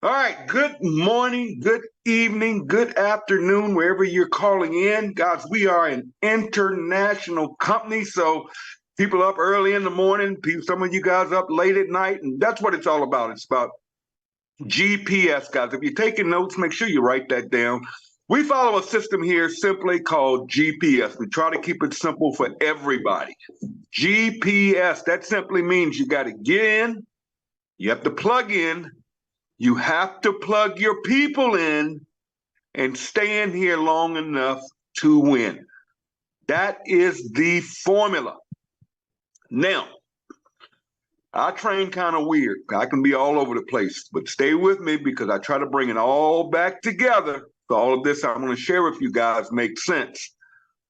All right, good morning, good evening, good afternoon, wherever you're calling in. Guys, we are an international company, so people up early in the morning, some of you guys up late at night, and that's what it's all about. It's about GPS, guys. If you're taking notes, make sure you write that down. We follow a system here simply called GPS. We try to keep it simple for everybody. GPS, that simply means you got to get in, you have to plug in, you have to plug your people in and stay in here long enough to win. That is the formula. Now, I train kind of weird. I can be all over the place, but stay with me because I try to bring it all back together. So all of this I'm going to share with you guys makes sense.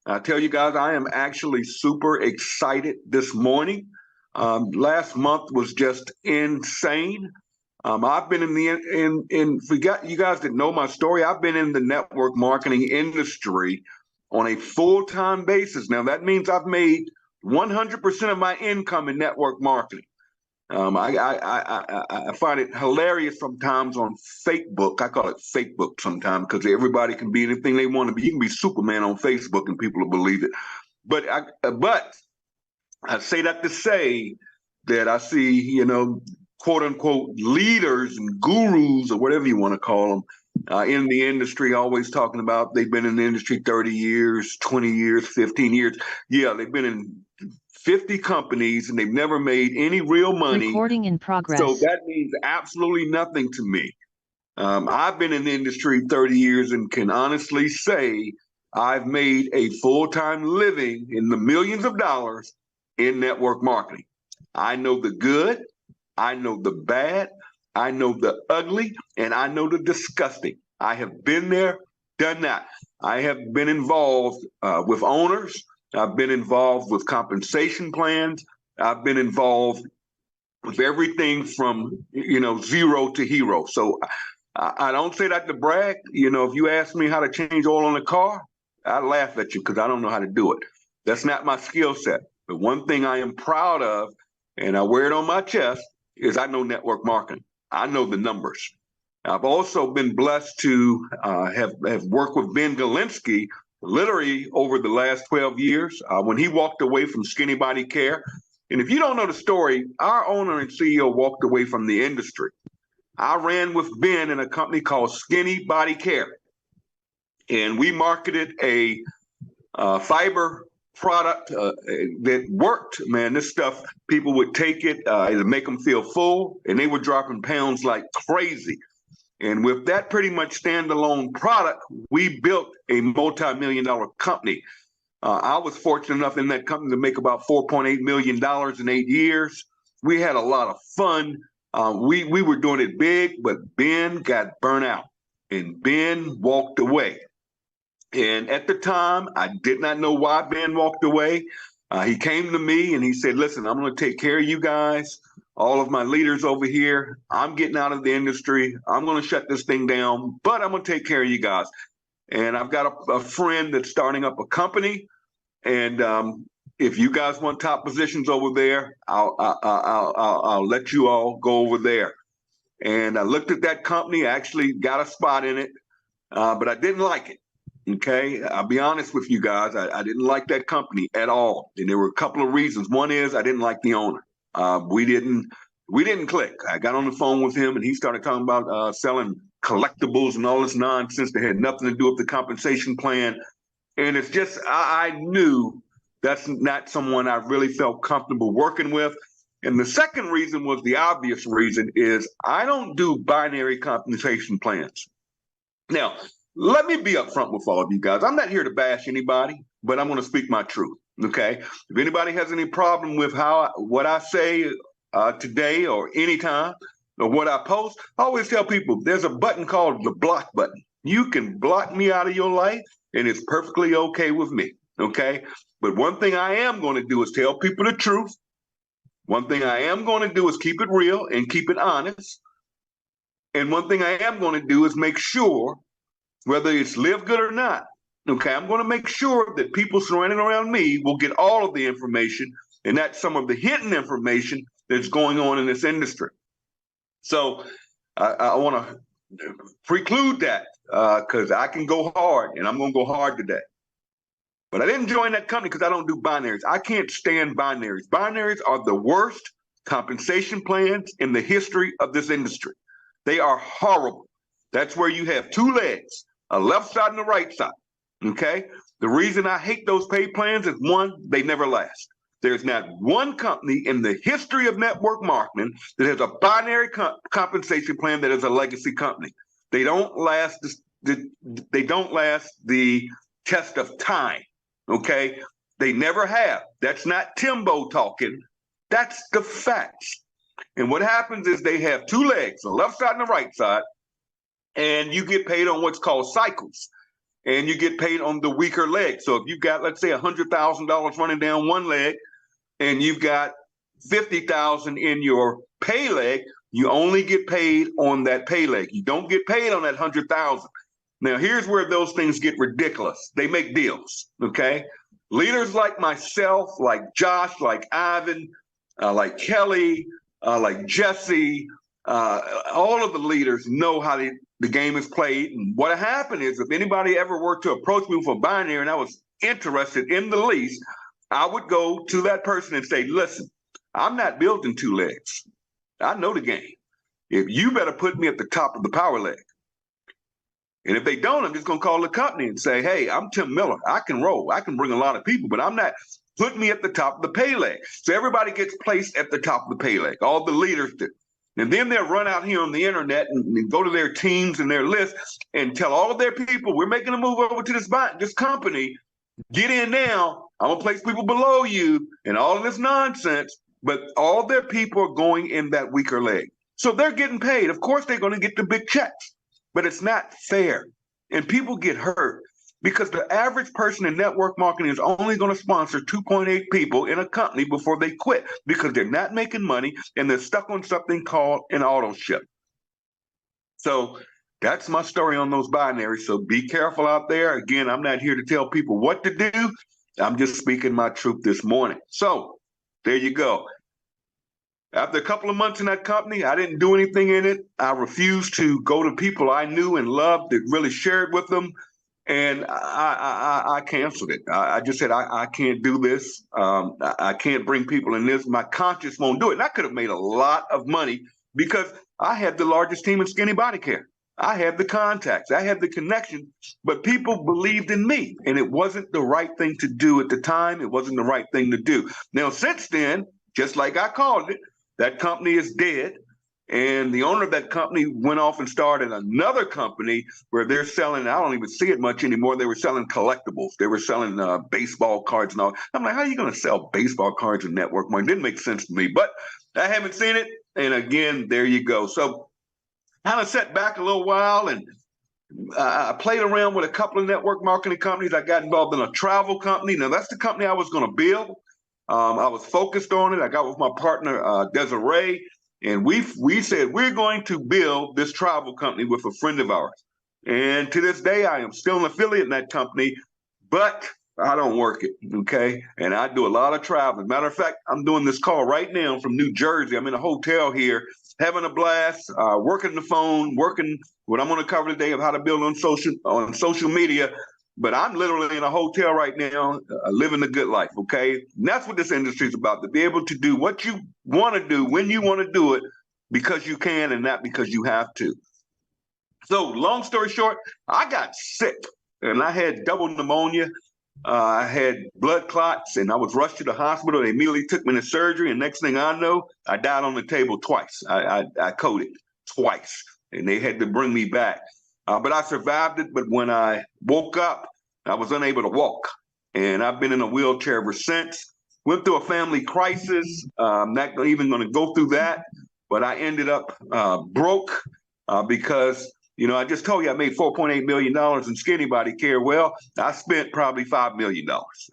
I tell you guys, I am actually super excited this morning. Last month was just insane. I've been forgot you guys that know my story. I've been in the network marketing industry on a full-time basis. Now that means I've made 100% of my income in network marketing. I find it hilarious sometimes on Facebook. I call it Fakebook sometimes because everybody can be anything they want to be. You can be Superman on Facebook and people will believe it. But I say that to say that I see, quote unquote leaders and gurus or whatever you want to call them in the industry, always talking about they've been in the industry 30 years, 20 years, 15 years. Yeah, they've been in 50 companies and they've never made any real money. Recording in progress. So that means absolutely nothing to me. I've been in the industry 30 years and can honestly say I've made a full-time living in the millions of dollars in network marketing. I know the good, I know the bad, I know the ugly, and I know the disgusting. I have been there, done that. I have been involved with owners. I've been involved with compensation plans. I've been involved with everything from, zero to hero. So I don't say that to brag. If you ask me how to change oil on a car, I laugh at you because I don't know how to do it. That's not my skill set. But one thing I am proud of, and I wear it on my chest, is I know network marketing. I know the numbers. I've also been blessed to have worked with Ben Galinsky literally over the last 12 years when he walked away from Skinny Body Care. And if you don't know the story, our owner and CEO walked away from the industry. I ran with Ben in a company called Skinny Body Care. And we marketed a fiber product that worked, man. This stuff, people would take it, it'd make them feel full, and they were dropping pounds like crazy. And with that pretty much standalone product, we built a multi-million-dollar company. I was fortunate enough in that company to make about $4.8 million in 8 years. We had a lot of fun. We were doing it big, but Ben got burnt out, and Ben walked away. And at the time, I did not know why Ben walked away. He came to me and he said, listen, I'm going to take care of you guys, all of my leaders over here. I'm getting out of the industry. I'm going to shut this thing down, but I'm going to take care of you guys. And I've got a friend that's starting up a company. And if you guys want top positions over there, I'll let you all go over there. And I looked at that company, I actually got a spot in it, but I didn't like it. Okay, I'll be honest with you guys. I didn't like that company at all, and there were a couple of reasons. One is I didn't like the owner. We didn't click. I got on the phone with him, and he started talking about selling collectibles and all this nonsense that had nothing to do with the compensation plan. And it's just I knew that's not someone I really felt comfortable working with. And the second reason was the obvious reason is I don't do binary compensation plans. Now, let me be upfront with all of you guys. I'm not here to bash anybody, but I'm going to speak my truth, okay? If anybody has any problem with what I say today or anytime or what I post, I always tell people there's a button called the block button. You can block me out of your life, and it's perfectly okay with me, okay? But one thing I am going to do is tell people the truth. One thing I am going to do is keep it real and keep it honest. And one thing I am going to do is make sure, whether it's live good or not, okay, I'm going to make sure that people surrounding around me will get all of the information, and that's some of the hidden information that's going on in this industry. So I want to preclude that because I can go hard, and I'm going to go hard today. But I didn't join that company because I don't do binaries. I can't stand binaries. Binaries are the worst compensation plans in the history of this industry. They are horrible. That's where you have two legs, a left side and a right side. Okay? The reason I hate those pay plans is one, they never last. There's not one company in the history of network marketing that has a binary compensation plan that is a legacy company. They don't last. They don't last the test of time. Okay, they never have. That's not Timbo talking. That's the facts. And what happens is they have two legs, the left side and the right side, and you get paid on what's called cycles. And you get paid on the weaker leg. So if you've got, let's say, $100,000 running down one leg, and you've got 50,000 in your pay leg, you only get paid on that pay leg. You don't get paid on that 100,000. Now, here's where those things get ridiculous. They make deals, okay? Leaders like myself, like Josh, like Ivan, like Kelly, like Jesse, all of the leaders know how the game is played. And what happened is if anybody ever were to approach me for binary and I was interested in the lease, I would go to that person and say, listen, I'm not building two legs. I know the game. If you better put me at the top of the power leg. And if they don't, I'm just going to call the company and say, hey, I'm Tim Miller. I can roll. I can bring a lot of people, but I'm not. Put me at the top of the pay leg. So everybody gets placed at the top of the pay leg. All the leaders do. And then they'll run out here on the internet and go to their teams and their lists and tell all of their people, we're making a move over to this company. Get in now. I'm going to place people below you and all of this nonsense. But all their people are going in that weaker leg. So they're getting paid. Of course, they're going to get the big checks. But it's not fair. And people get hurt because the average person in network marketing is only going to sponsor 2.8 people in a company before they quit because they're not making money and they're stuck on something called an auto ship. So that's my story on those binaries. So be careful out there. Again, I'm not here to tell people what to do. I'm just speaking my truth this morning. So there you go. After a couple of months in that company, I didn't do anything in it. I refused to go to people I knew and loved that really shared with them. And I canceled it. I just said, I can't do this. I can't bring people in this. My conscience won't do it. And I could have made a lot of money because I had the largest team in skinny body care. I had the contacts. I had the connection, but people believed in me. And it wasn't the right thing to do at the time. It wasn't the right thing to do. Now, since then, just like I called it, that company is dead. And the owner of that company went off and started another company where they're selling, I don't even see it much anymore. They were selling collectibles. They were selling baseball cards and all. I'm like, how are you going to sell baseball cards in network marketing? It didn't make sense to me, but I haven't seen it. And again, there you go. So kind of set back a little while and I played around with a couple of network marketing companies. I got involved in a travel company. Now, that's the company I was going to build. I was focused on it. I got with my partner, Desiree, and we said, we're going to build this travel company with a friend of ours. And to this day, I am still an affiliate in that company, but I don't work it, okay? And I do a lot of traveling. Matter of fact, I'm doing this call right now from New Jersey. I'm in a hotel here, having a blast, working the phone, working what I'm going to cover today of how to build on social media. But I'm literally in a hotel right now, living the good life, okay? And that's what this industry is about, to be able to do what you want to do, when you want to do it, because you can and not because you have to. So long story short, I got sick and I had double pneumonia. I had blood clots and I was rushed to the hospital. They immediately took me to surgery. And next thing I know, I died on the table twice. I coded twice and they had to bring me back. But I survived it. But when I woke up, I was unable to walk. And I've been in a wheelchair ever since. Went through a family crisis. I'm not even going to go through that. But I ended up broke because, you know, I just told you I made $4.8 million in skinny body care. Well, I spent probably $5 million.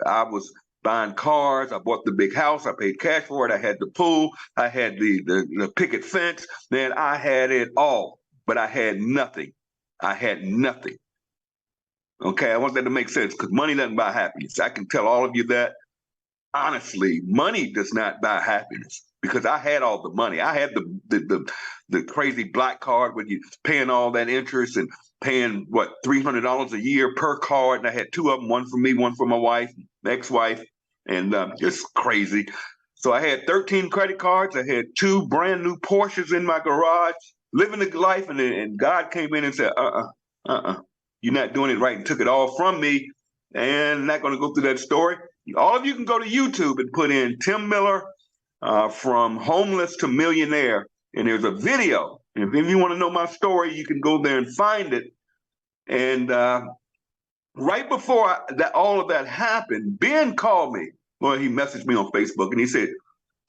I was buying cars. I bought the big house. I paid cash for it. I had the pool. I had the picket fence. Man, I had it all. But I had nothing. I had nothing. Okay, I want that to make sense because money doesn't buy happiness. I can tell all of you that. honestly, money does not buy happiness, because I had all the money. I had the crazy black card when you paying all that interest and paying what $300 a year per card, and I had two of them, one for me, one for my wife, ex-wife, and just crazy. So I had 13 credit cards. I had two brand new Porsches in my garage, living the life, and God came in and said, you're not doing it right, and took it all from me. And I'm not going to go through that story. All of you can go to YouTube and put in Tim Miller from homeless to millionaire, and there's a video. And if you want to know my story, you can go there and find it. And right before all of that happened, Ben called me. Well, he messaged me on Facebook, and he said,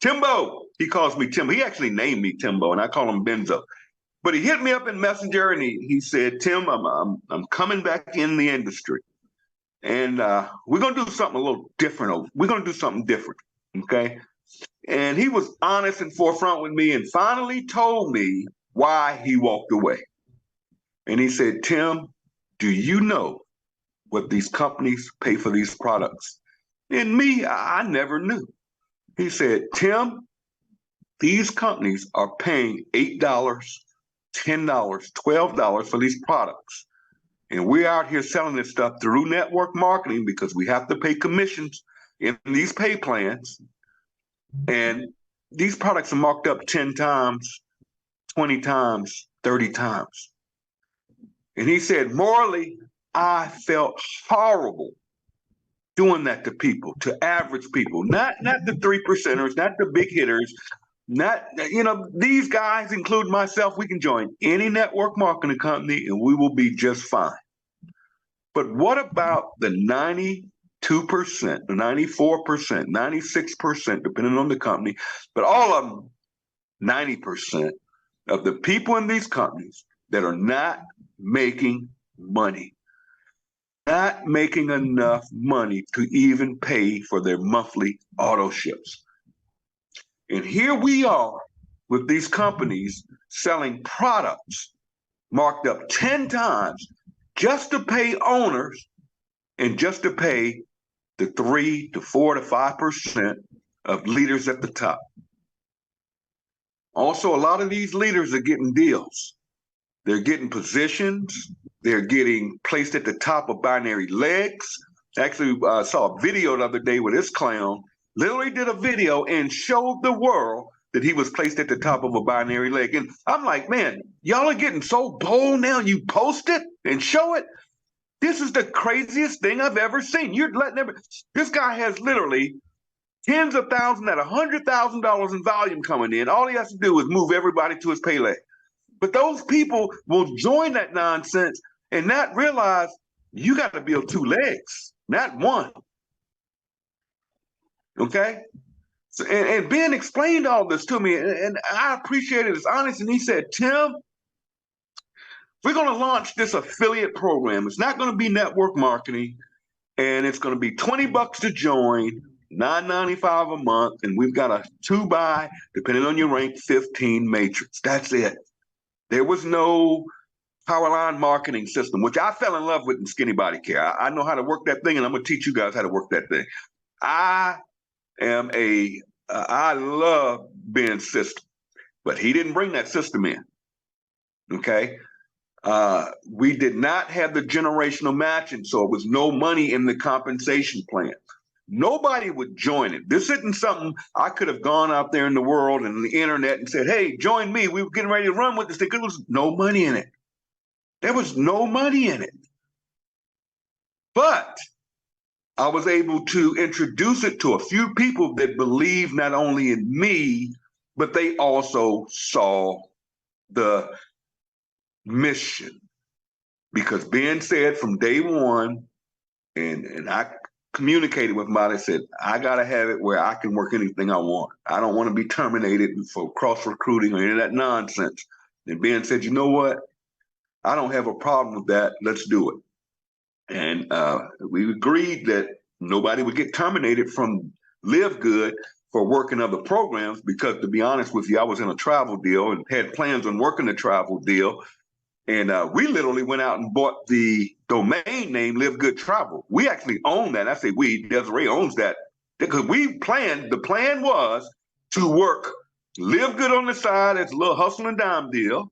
Timbo. He calls me Timbo. He actually named me Timbo, and I call him Benzo. But he hit me up in Messenger, and he said, Tim, I'm coming back in the industry. And we're going to do something a little different. We're going to do something different, okay? And he was honest and forefront with me and finally told me why he walked away. And he said, Tim, do you know what these companies pay for these products? And me, I never knew. He said, Tim, these companies are paying $8, $10, $12 for these products. And we're out here selling this stuff through network marketing because we have to pay commissions in these pay plans. And these products are marked up 10 times, 20 times, 30 times. And he said, morally, I felt horrible doing that to people, to average people, not the 3%ers, not the big hitters, not, these guys, including myself, we can join any network marketing company and we will be just fine. But what about the 92%, the 94%, 96%, depending on the company, but all of them, 90% of the people in these companies that are not making money, not making enough money to even pay for their monthly auto ships. And here we are with these companies selling products marked up 10 times just to pay owners and just to pay the 3 to 4 to 5% of leaders at the top. Also, a lot of these leaders are getting deals. They're getting positions. They're getting placed at the top of binary legs. Actually, I saw a video the other day where this clown literally did a video and showed the world that he was placed at the top of a binary leg. And I'm like, man, y'all are getting so bold now. You post it and show it. This is the craziest thing I've ever seen. You're letting this guy has literally tens of thousands at $100,000 in volume coming in. All he has to do is move everybody to his pay leg. But those people will join that nonsense and not realize you got to build two legs, not one. Okay? So, and Ben explained all this to me, and I appreciated his honesty. And he said, Tim, we're going to launch this affiliate program. It's not going to be network marketing, and it's going to be $20 to join, $9.95 a month, and we've got a 2-by, depending on your rank, 15 matrix. That's it. There was no power line marketing system, which I fell in love with in Skinny Body Care. I know how to work that thing, and I'm going to teach you guys how to work that thing. I love Ben's system, but he didn't bring that system in. Okay. We did not have the generational matching, so it was no money in the compensation plan. Nobody would join it. This isn't something I could have gone out there in the world and the internet and said, hey, join me. We were getting ready to run with this thing. There was no money in it. There was no money in it. But I was able to introduce it to a few people that believe not only in me, but they also saw the mission. Because Ben said from day one, and I communicated with him, I said, I got to have it where I can work anything I want. I don't want to be terminated for cross-recruiting or any of that nonsense. And Ben said, you know what? I don't have a problem with that. Let's do it. And we agreed that nobody would get terminated from LiveGood for working other programs because, to be honest with you, I was in a travel deal and had plans on working a travel deal. And we literally went out and bought the domain name LiveGood Travel. We actually own that. I say we, Desiree owns that because the plan was to work, live good on the side as a little hustle and dime deal,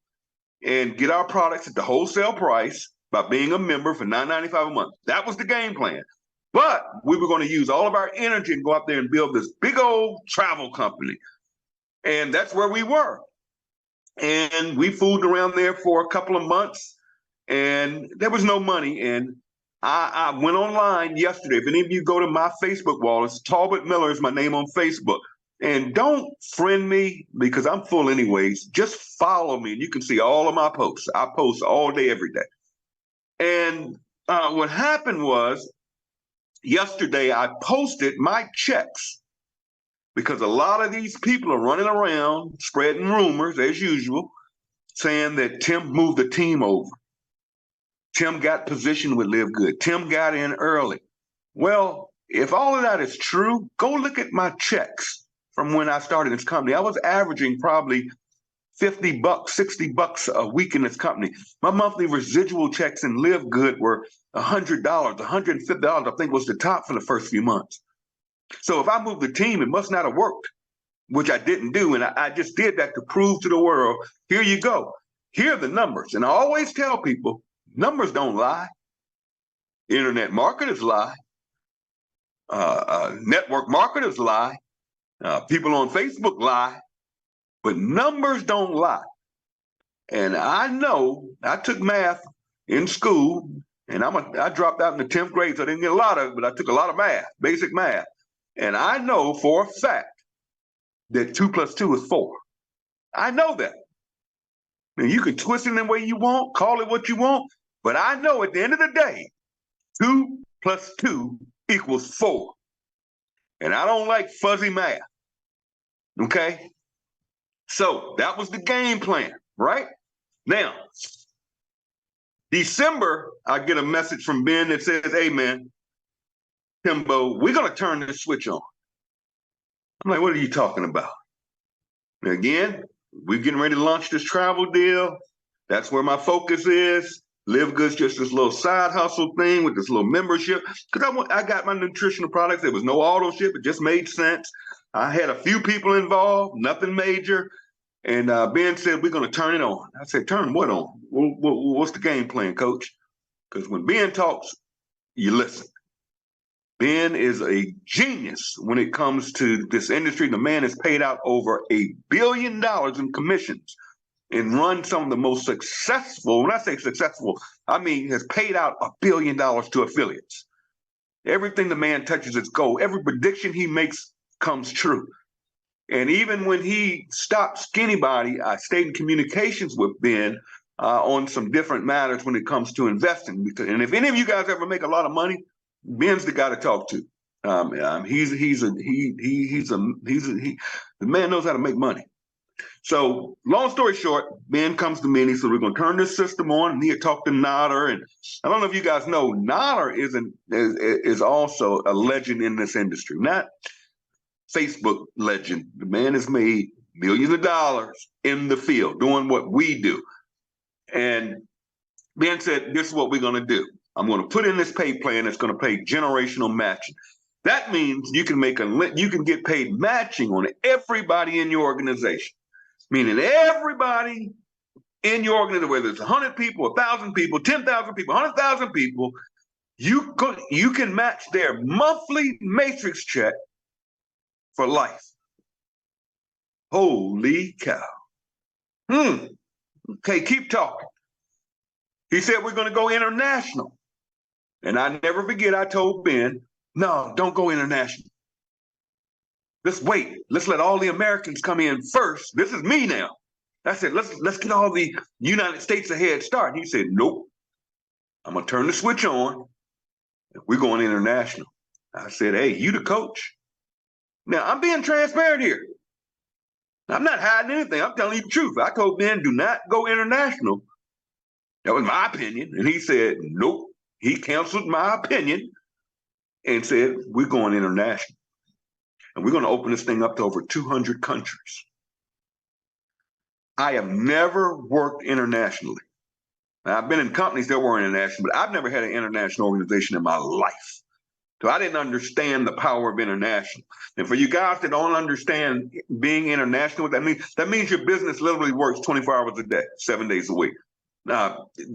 and get our products at the wholesale price by being a member for $9.95 a month. That was the game plan. But we were going to use all of our energy and go out there and build this big old travel company. And that's where we were. And we fooled around there for a couple of months, and there was no money. And I went online yesterday. If any of you go to my Facebook wall, it's Talbot Miller is my name on Facebook. And don't friend me because I'm full anyways. Just follow me and you can see all of my posts. I post all day, every day. And what happened was yesterday I posted my checks because a lot of these people are running around spreading rumors as usual, saying that Tim moved the team over. Tim got positioned with Live Good. Tim got in early. Well, if all of that is true, go look at my checks from when I started this company. I was averaging probably $50, $60 a week in this company. My monthly residual checks in Live Good were $100, $150, I think was the top for the first few months. So if I moved the team, it must not have worked, which I didn't do. And I just did that to prove to the world, here you go. Here are the numbers. And I always tell people, numbers don't lie. Internet marketers lie. Network marketers lie. People on Facebook lie. But numbers don't lie. And I know I took math in school, and I dropped out in the 10th grade, so I didn't get a lot of it, but I took a lot of math, basic math. And I know for a fact that 2 + 2 is 4. I know that. And you can twist it any way you want, call it what you want, but I know at the end of the day, 2 + 2 = 4. And I don't like fuzzy math. Okay? So that was the game plan, right? Now, December, I get a message from Ben that says, hey, man, Timbo, we're going to turn this switch on. I'm like, what are you talking about? And again, we're getting ready to launch this travel deal. That's where my focus is. Live Good's just this little side hustle thing with this little membership. Because I got my nutritional products. There was no auto ship. It just made sense. I had a few people involved, nothing major. And Ben said, we're going to turn it on. I said, turn what on? What's the game plan, coach? Because when Ben talks, you listen. Ben is a genius when it comes to this industry. The man has paid out over $1 billion in commissions and run some of the most successful, when I say successful, I mean has paid out $1 billion to affiliates. Everything the man touches is gold. Every prediction he makes comes true. And even when he stopped Skinny Body, I stayed in communications with Ben on some different matters when it comes to investing. And if any of you guys ever make a lot of money, Ben's the guy to talk to. The man knows how to make money. So long story short, Ben comes to me and he said, we're going to turn this system on. And he had talked to Nauder. And I don't know if you guys know, Nauder is also a legend in this industry, not Facebook legend. The man has made millions of dollars in the field doing what we do. And Ben said, this is what we're going to do. I'm going to put in this pay plan that's going to pay generational matching. That means you can get paid matching on everybody in your organization, meaning everybody in your organization, whether it's 100 people, 1,000 people, 10,000 people, 100,000 people, you can match their monthly matrix check for life. Holy cow. Okay, keep talking. He said, we're going to go international. And I never forget, I told Ben, no, don't go international. Let's wait. Let's let all the Americans come in first. This is me now. I said, let's get all the United States a head start. He said, nope. I'm going to turn the switch on. We're going international. I said, hey, you the coach. Now, I'm being transparent here. I'm not hiding anything. I'm telling you the truth. I told Ben, do not go international. That was my opinion. And he said, nope. He canceled my opinion and said, we're going international. And we're going to open this thing up to over 200 countries. I have never worked internationally. Now, I've been in companies that were international, but I've never had an international organization in my life. So I didn't understand the power of international. And for you guys that don't understand being international, that means your business literally works 24 hours a day, 7 days a week.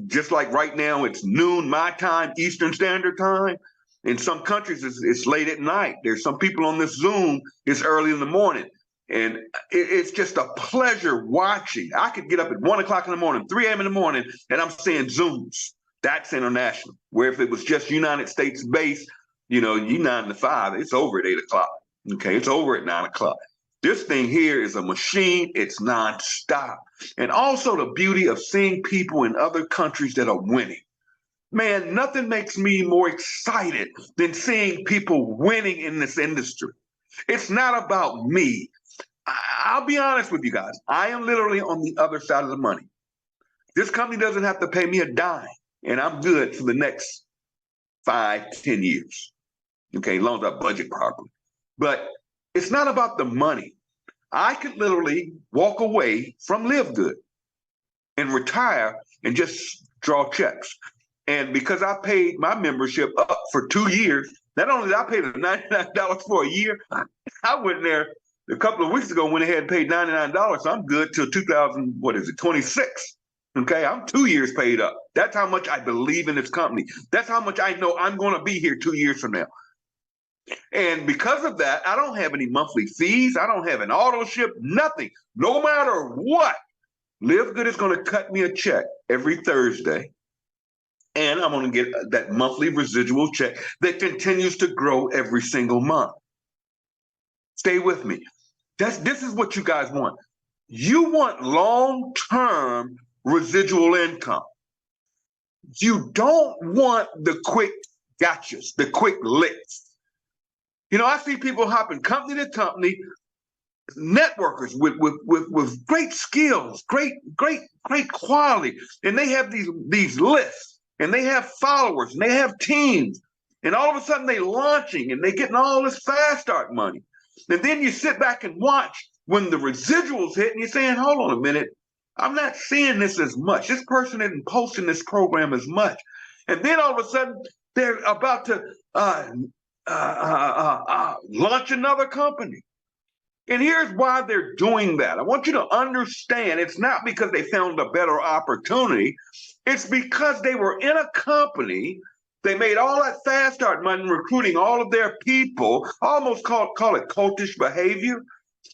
Just like right now, it's noon my time, Eastern Standard Time. In some countries, it's late at night. There's some people on this Zoom, it's early in the morning. And it's just a pleasure watching. I could get up at 1 o'clock in the morning, 3 a.m. in the morning, and I'm seeing Zooms. That's international. Where if it was just United States based, you 9 to 5, it's over at 8 o'clock. Okay, it's over at 9 o'clock. This thing here is a machine. It's nonstop. And also the beauty of seeing people in other countries that are winning. Man, nothing makes me more excited than seeing people winning in this industry. It's not about me. I'll be honest with you guys. I am literally on the other side of the money. This company doesn't have to pay me a dime, and I'm good for the next 5, 10 years. Okay, as long as I budget properly. But it's not about the money. I could literally walk away from LIVEGOOD and retire and just draw checks. And because I paid my membership up for 2 years, not only did I pay the $99 for a year, I went there a couple of weeks ago, went ahead and paid $99. So I'm good till 26. Okay, I'm 2 years paid up. That's how much I believe in this company. That's how much I know I'm going to be here 2 years from now. And because of that, I don't have any monthly fees. I don't have an auto ship, nothing. No matter what, LIVEGOOD is going to cut me a check every Thursday. And I'm going to get that monthly residual check that continues to grow every single month. Stay with me. This is what you guys want. You want long-term residual income. You don't want the quick gotchas, the quick licks. I see people hopping company to company, networkers with great skills, great quality, and they have these lists, and they have followers, and they have teams, and all of a sudden they're launching, and they're getting all this fast start money. And then you sit back and watch when the residuals hit, and you're saying, hold on a minute, I'm not seeing this as much. This person isn't posting this program as much. And then all of a sudden, they're about to launch another company. And here's why they're doing that. I want you to understand it's not because they found a better opportunity. It's because they were in a company. They made all that fast start money recruiting all of their people, almost call it cultish behavior.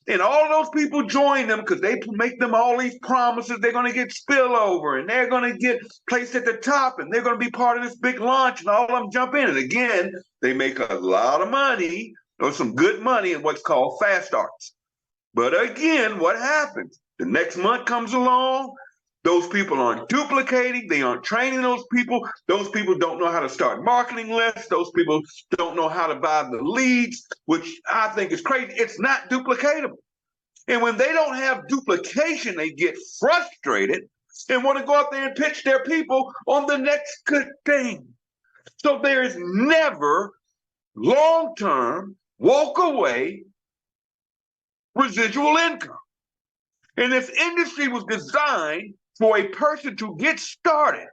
And all of those people join them because they make them all these promises. They're going to get spillover, and they're going to get placed at the top, and they're going to be part of this big launch, and all of them jump in. And again, they make a lot of money, or some good money, in what's called fast starts. But again, what happens? The next month comes along. Those people aren't duplicating. They aren't training those people. Those people don't know how to start marketing lists. Those people don't know how to buy the leads, which I think is crazy. It's not duplicatable. And when they don't have duplication, they get frustrated and want to go out there and pitch their people on the next good thing. So there is never long-term, walk-away residual income. And this industry was designed for a person to get started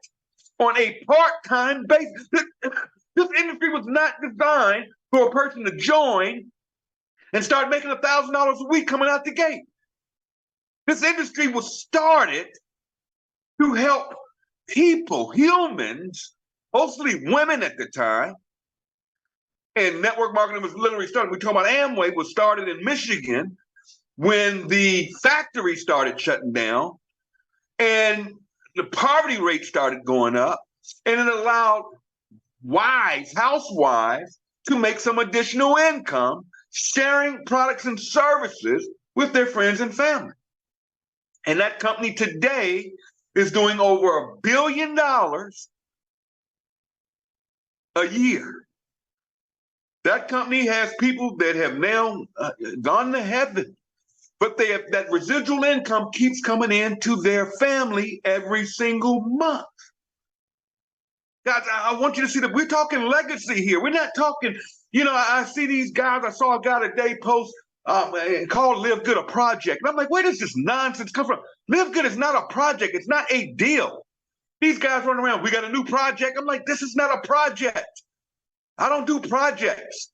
on a part-time basis. This industry was not designed for a person to join and start making $1,000 a week coming out the gate. This industry was started to help people, humans, mostly women at the time, and network marketing was literally started. We talk about Amway was started in Michigan when the factory started shutting down, and the poverty rate started going up, and it allowed housewives, to make some additional income, sharing products and services with their friends and family. And that company today is doing over $1 billion a year. That company has people that have now gone to heaven. But that residual income keeps coming into their family every single month. Guys, I want you to see that we're talking legacy here. We're not talking, I see these guys. I saw a guy today post called LIVEGOOD a project. And I'm like, where does this nonsense come from? LIVEGOOD is not a project. It's not a deal. These guys run around, we got a new project. I'm like, this is not a project. I don't do projects,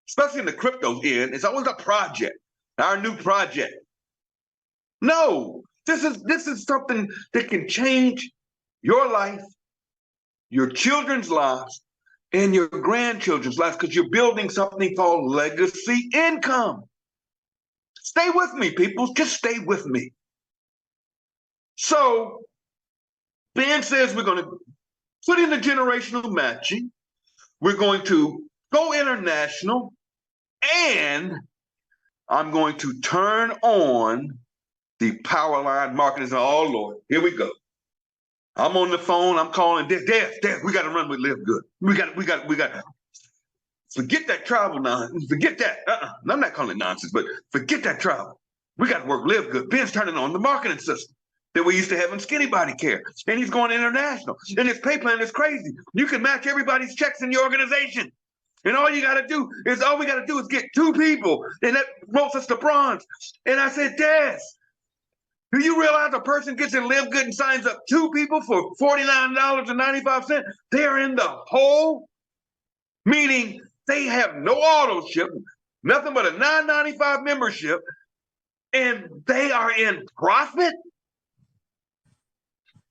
especially in the crypto end. It's always a project, our new project. No, this is something that can change your life, your children's lives, and your grandchildren's lives, because you're building something called legacy income. Stay with me, people. Just stay with me. So Ben says we're going to put in the generational matching. We're going to go international, and I'm going to turn on the power line marketing. Oh, Lord, here we go. I'm on the phone. I'm calling Des, we got to run with Live Good. We got forget that travel nonsense. Forget that. I'm not calling it nonsense, but forget that travel. We got to work Live Good. Ben's turning on the marketing system that we used to have in Skinny Body Care. And he's going international. And his pay plan is crazy. You can match everybody's checks in your organization. And all we got to do is get 2 people. And that promotes us to bronze. And I said, Des, do you realize a person gets in Live Good and signs up 2 people for $49.95? They're in the hole, meaning they have no auto ship, nothing but a $9.95 membership, and they are in profit.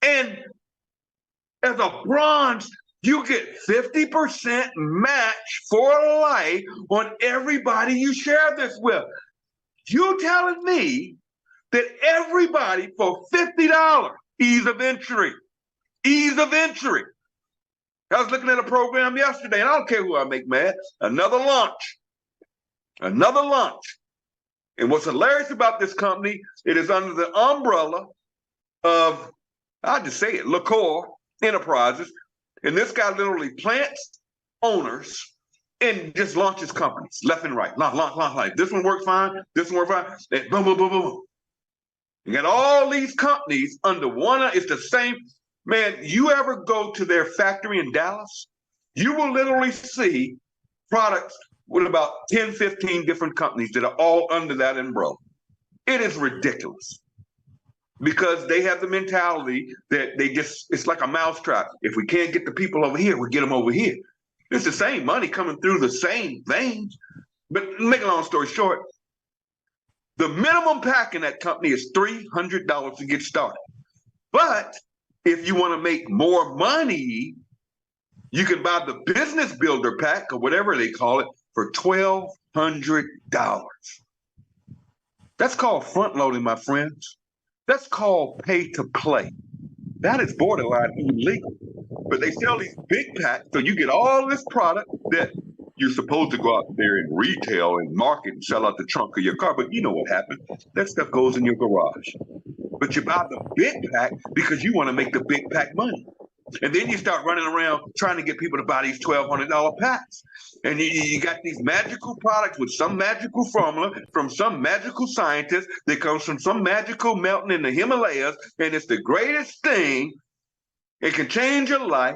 And as a bronze, you get 50% match for life on everybody you share this with. You telling me that everybody for $50, ease of entry. I was looking at a program yesterday, and I don't care who I make mad, another launch. And what's hilarious about this company, it is under the umbrella of, I'll just say it, LaCour Enterprises. And this guy literally plants owners and just launches companies left and right. Launch. This one works fine. This one works fine. And boom, boom, boom, boom. You got all these companies under one. It's the same. Man, you ever go to their factory in Dallas, you will literally see products with about 10, 15 different companies that are all under that umbrella. It is ridiculous because they have the mentality that it's like a mousetrap. If we can't get the people over here, we get them over here. It's the same money coming through the same veins. But make a long story short, the minimum pack in that company is $300 to get started. But if you want to make more money, you can buy the business builder pack or whatever they call it for $1,200. That's called front loading, my friends. That's called pay to play. That is borderline illegal. But they sell these big packs, so you get all this product that you're supposed to go out there and retail and market and sell out the trunk of your car. But you know what happens. That stuff goes in your garage. But you buy the big pack because you want to make the big pack money. And then you start running around trying to get people to buy these $1,200 packs. And you got these magical products with some magical formula from some magical scientist that comes from some magical mountain in the Himalayas. And it's the greatest thing. It can change your life.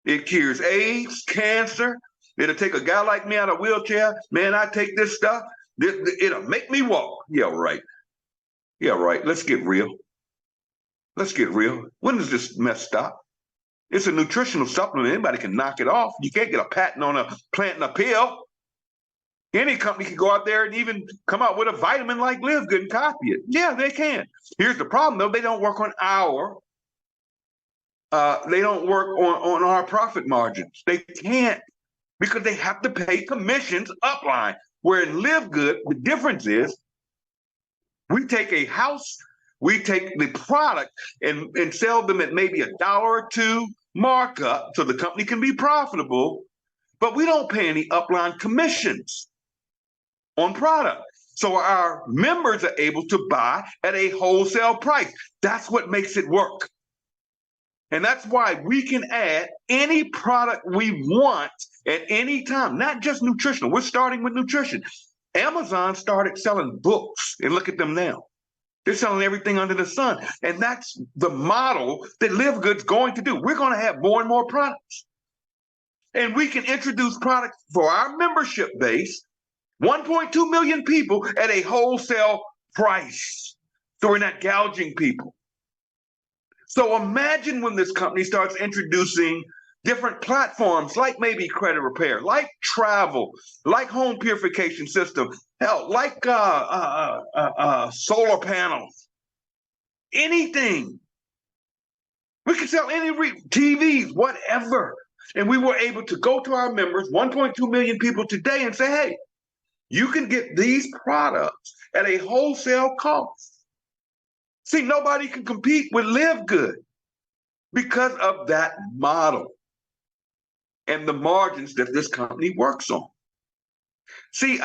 It cures AIDS, cancer. It'll take a guy like me out of a wheelchair. Man, I take this stuff. It'll make me walk. Yeah, right. Let's get real. When does this mess stop? It's a nutritional supplement. Anybody can knock it off. You can't get a patent on a planting a pill. Any company can go out there and even come out with a vitamin like Live Good and copy it. Yeah, they can. Here's the problem, though. They don't work on our profit margins. They can't because they have to pay commissions upline. Where in Live Good, the difference is we take a house, we take the product and sell them at maybe $1 or $2 markup so the company can be profitable, but we don't pay any upline commissions on product. So our members are able to buy at a wholesale price. That's what makes it work. And that's why we can add any product we want at any time, not just nutritional. We're starting with nutrition. Amazon started selling books, and look at them now. They're selling everything under the sun. And that's the model that Live Good's going to do. We're going to have more and more products. And we can introduce products for our membership base, 1.2 million people, at a wholesale price. So we're not gouging people. So imagine when this company starts introducing different platforms like maybe credit repair, like travel, like home purification system, hell, like solar panels, anything. We could sell any TVs, whatever. And we were able to go to our members, 1.2 million people today, and say, hey, you can get these products at a wholesale cost. See, nobody can compete with LiveGood because of that model and the margins that this company works on. See,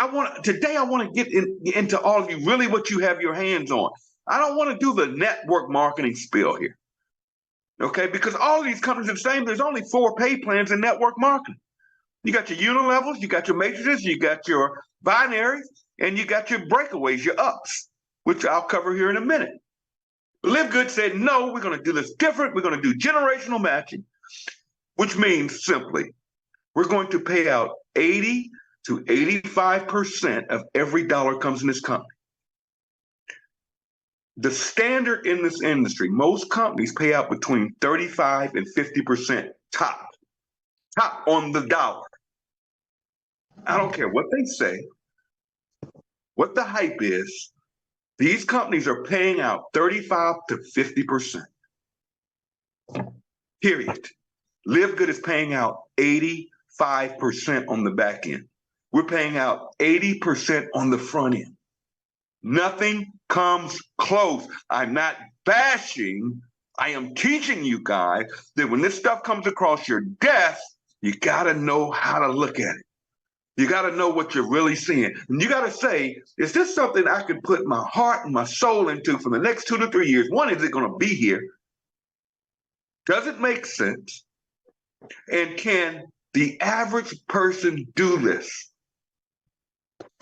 today I want to get into all of you, really what you have your hands on. I don't want to do the network marketing spiel here. Okay, because all of these companies are the same. There's only 4 pay plans in network marketing. You got your unilevels, you got your matrices, you got your binaries, and you got your breakaways, your ups, which I'll cover here in a minute. LiveGood said, no, we're going to do this different. We're going to do generational matching, which means simply, we're going to pay out 80 to 85% of every dollar comes in this company. The standard in this industry, most companies pay out between 35 and 50% top on the dollar. I don't care what they say, what the hype is, these companies are paying out 35 to 50%. Period. LiveGood is paying out 85% on the back end. We're paying out 80% on the front end. Nothing comes close. I'm not bashing. I am teaching you guys that when this stuff comes across your desk, you got to know how to look at it. You got to know what you're really seeing. And you got to say, is this something I can put my heart and my soul into for the next 2 to 3 years? One, is it going to be here? Does it make sense? And can the average person do this?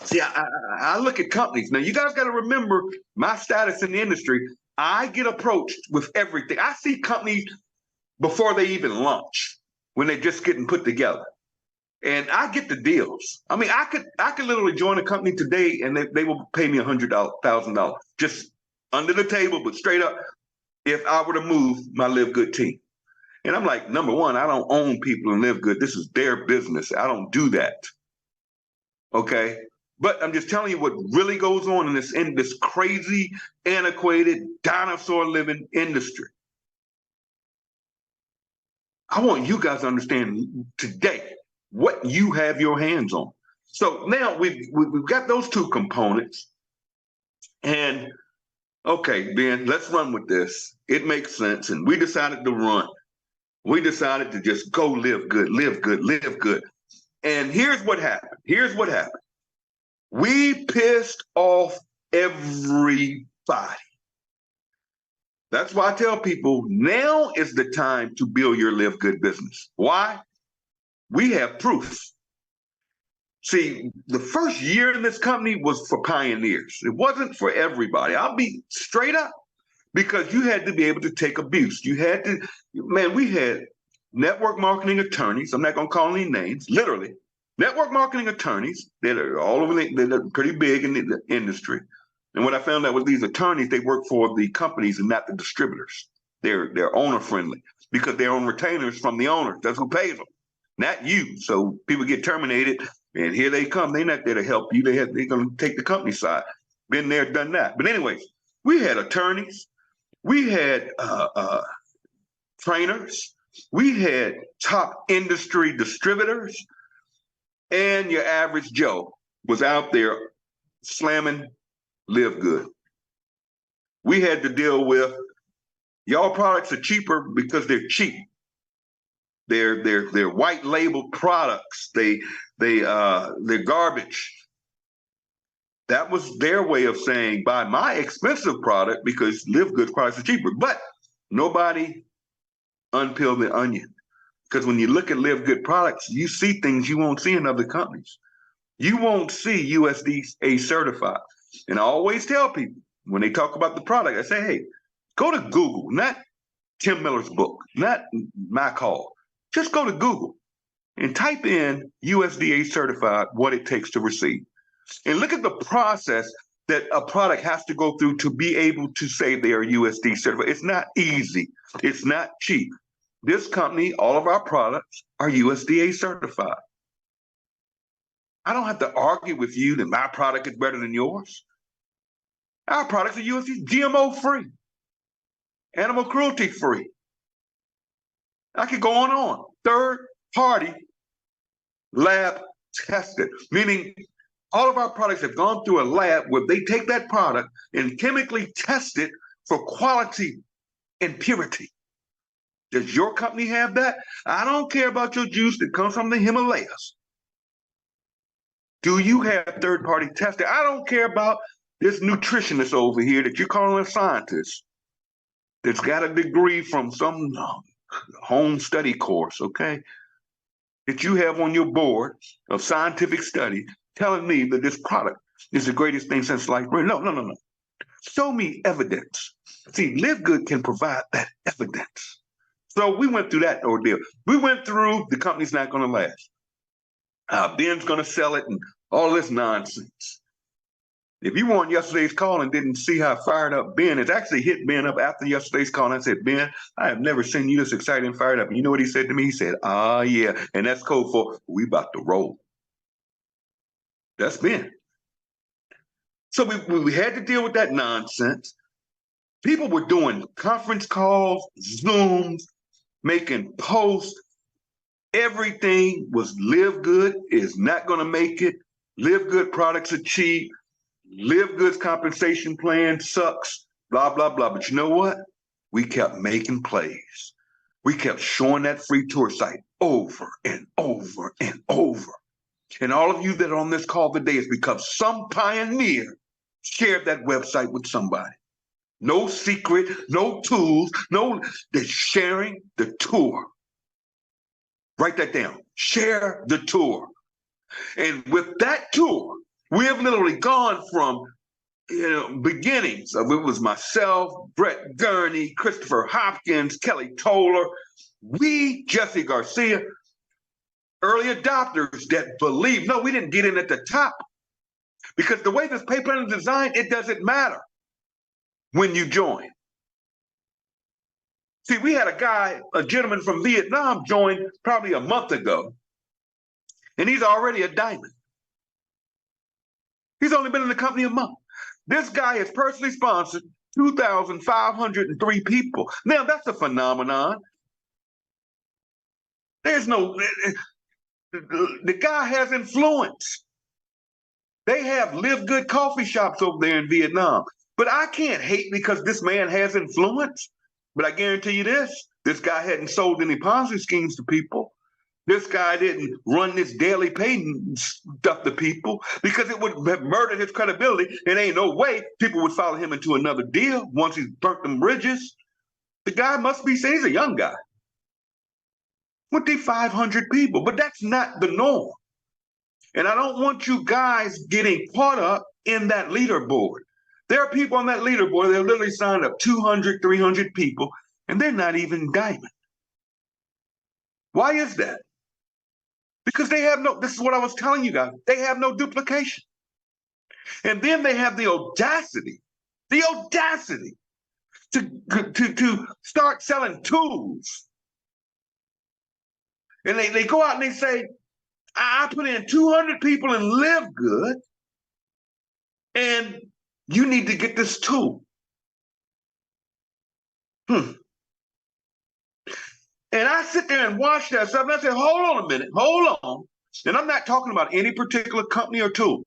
See, I look at companies. Now, you guys got to remember my status in the industry. I get approached with everything. I see companies before they even launch, when they're just getting put together. And I get the deals. I mean, I could literally join a company today and they will pay me $100,000 just under the table, but straight up, if I were to move my LiveGood team. And I'm like, number one, I don't own people in LiveGood. This is their business. I don't do that. Okay. But I'm just telling you what really goes on in this crazy, antiquated, dinosaur living industry. I want you guys to understand today what you have your hands on. So now we've got those 2 components. And okay, Ben, let's run with this. It makes sense. And we decided to run. We decided to just go live good, live good, live good. And here's what happened. We pissed off everybody. That's why I tell people now is the time to build your live good business. Why? We have proof. See, the first year in this company was for pioneers. It wasn't for everybody. I'll be straight up, because you had to be able to take abuse. You had to, man, we had network marketing attorneys. I'm not going to call any names, literally. Network marketing attorneys, they're all over, they're pretty big in the industry. And what I found out was these attorneys, they work for the companies and not the distributors. They're owner friendly because they're on retainers from the owner. That's who pays them, not you. So people get terminated, and here they come. They're not there to help you. They're going to take the company side. Been there, done that. But anyways, we had attorneys, we had trainers, we had top industry distributors, and your average Joe was out there slamming LiveGood. We had to deal with, y'all products are cheaper because they're cheap. They're white labeled products. They're garbage. That was their way of saying, buy my expensive product because LiveGood products are cheaper. But nobody unpeeled the onion. Because when you look at LiveGood products, you see things you won't see in other companies. You won't see USDA certified. And I always tell people when they talk about the product, I say, hey, go to Google, not Tim Miller's book, not my call. Just go to Google and type in USDA certified, what it takes to receive. And look at the process that a product has to go through to be able to say they are USD certified. It's not easy. It's not cheap. This company, all of our products are USDA certified. I don't have to argue with you that my product is better than yours. Our products are USDA GMO free, animal cruelty free. I could go on. Third party lab tested, meaning all of our products have gone through a lab where they take that product and chemically test it for quality and purity. Does your company have that? I don't care about your juice that comes from the Himalayas. Do you have third-party testing? I don't care about this nutritionist over here that you're calling a scientist that's got a degree from some home study course, okay, that you have on your board of scientific study telling me that this product is the greatest thing since sliced bread. No. Show me evidence. See, LiveGood can provide that evidence. So we went through that ordeal. We went through the company's not going to last. Ben's going to sell it and all this nonsense. If you want yesterday's call and didn't see how fired up Ben is, actually hit Ben up after yesterday's call. And I said, Ben, I have never seen you this excited and fired up. And you know what he said to me? He said, yeah. And that's code for we about to roll. That's Ben. So we had to deal with that nonsense. People were doing conference calls, Zooms, making posts. Everything was LiveGood is not going to make it. LiveGood products are cheap. LiveGood's compensation plan sucks, blah, blah, blah. But you know what? We kept making plays. We kept showing that free tour site over and over and over. And all of you that are on this call today is because some pioneer shared that website with somebody. No secret, no tools, they're sharing the tour. Write that down. Share the tour. And with that tour, we have literally gone from beginnings of it was myself, Brett Gurney, Christopher Hopkins, Kelly Toller, Jesse Garcia, early adopters that believe. No, we didn't get in at the top because the way this pay plan is designed, it doesn't matter when you join. See, we had a gentleman from Vietnam join probably a month ago, and he's already a diamond. He's only been in the company a month. This guy has personally sponsored 2,503 people. Now, that's a phenomenon. The guy has influence. They have LiveGood coffee shops over there in Vietnam. But I can't hate because this man has influence. But I guarantee you this guy hadn't sold any Ponzi schemes to people. This guy didn't run this daily pay stuff to people because it would have murdered his credibility. And ain't no way people would follow him into another deal once he's burnt them bridges. The guy must be saying he's a young guy. With the 500 people, but that's not the norm. And I don't want you guys getting caught up in that leaderboard. There are people on that leaderboard that literally signed up 200, 300 people, and they're not even diamond. Why is that? Because they have this is what I was telling you guys, they have no duplication. And then they have the audacity to start selling tools. And they go out and they say, I put in 200 people in LiveGood, and you need to get this tool. And I sit there and watch that stuff, and I say, hold on a minute, hold on. And I'm not talking about any particular company or tool.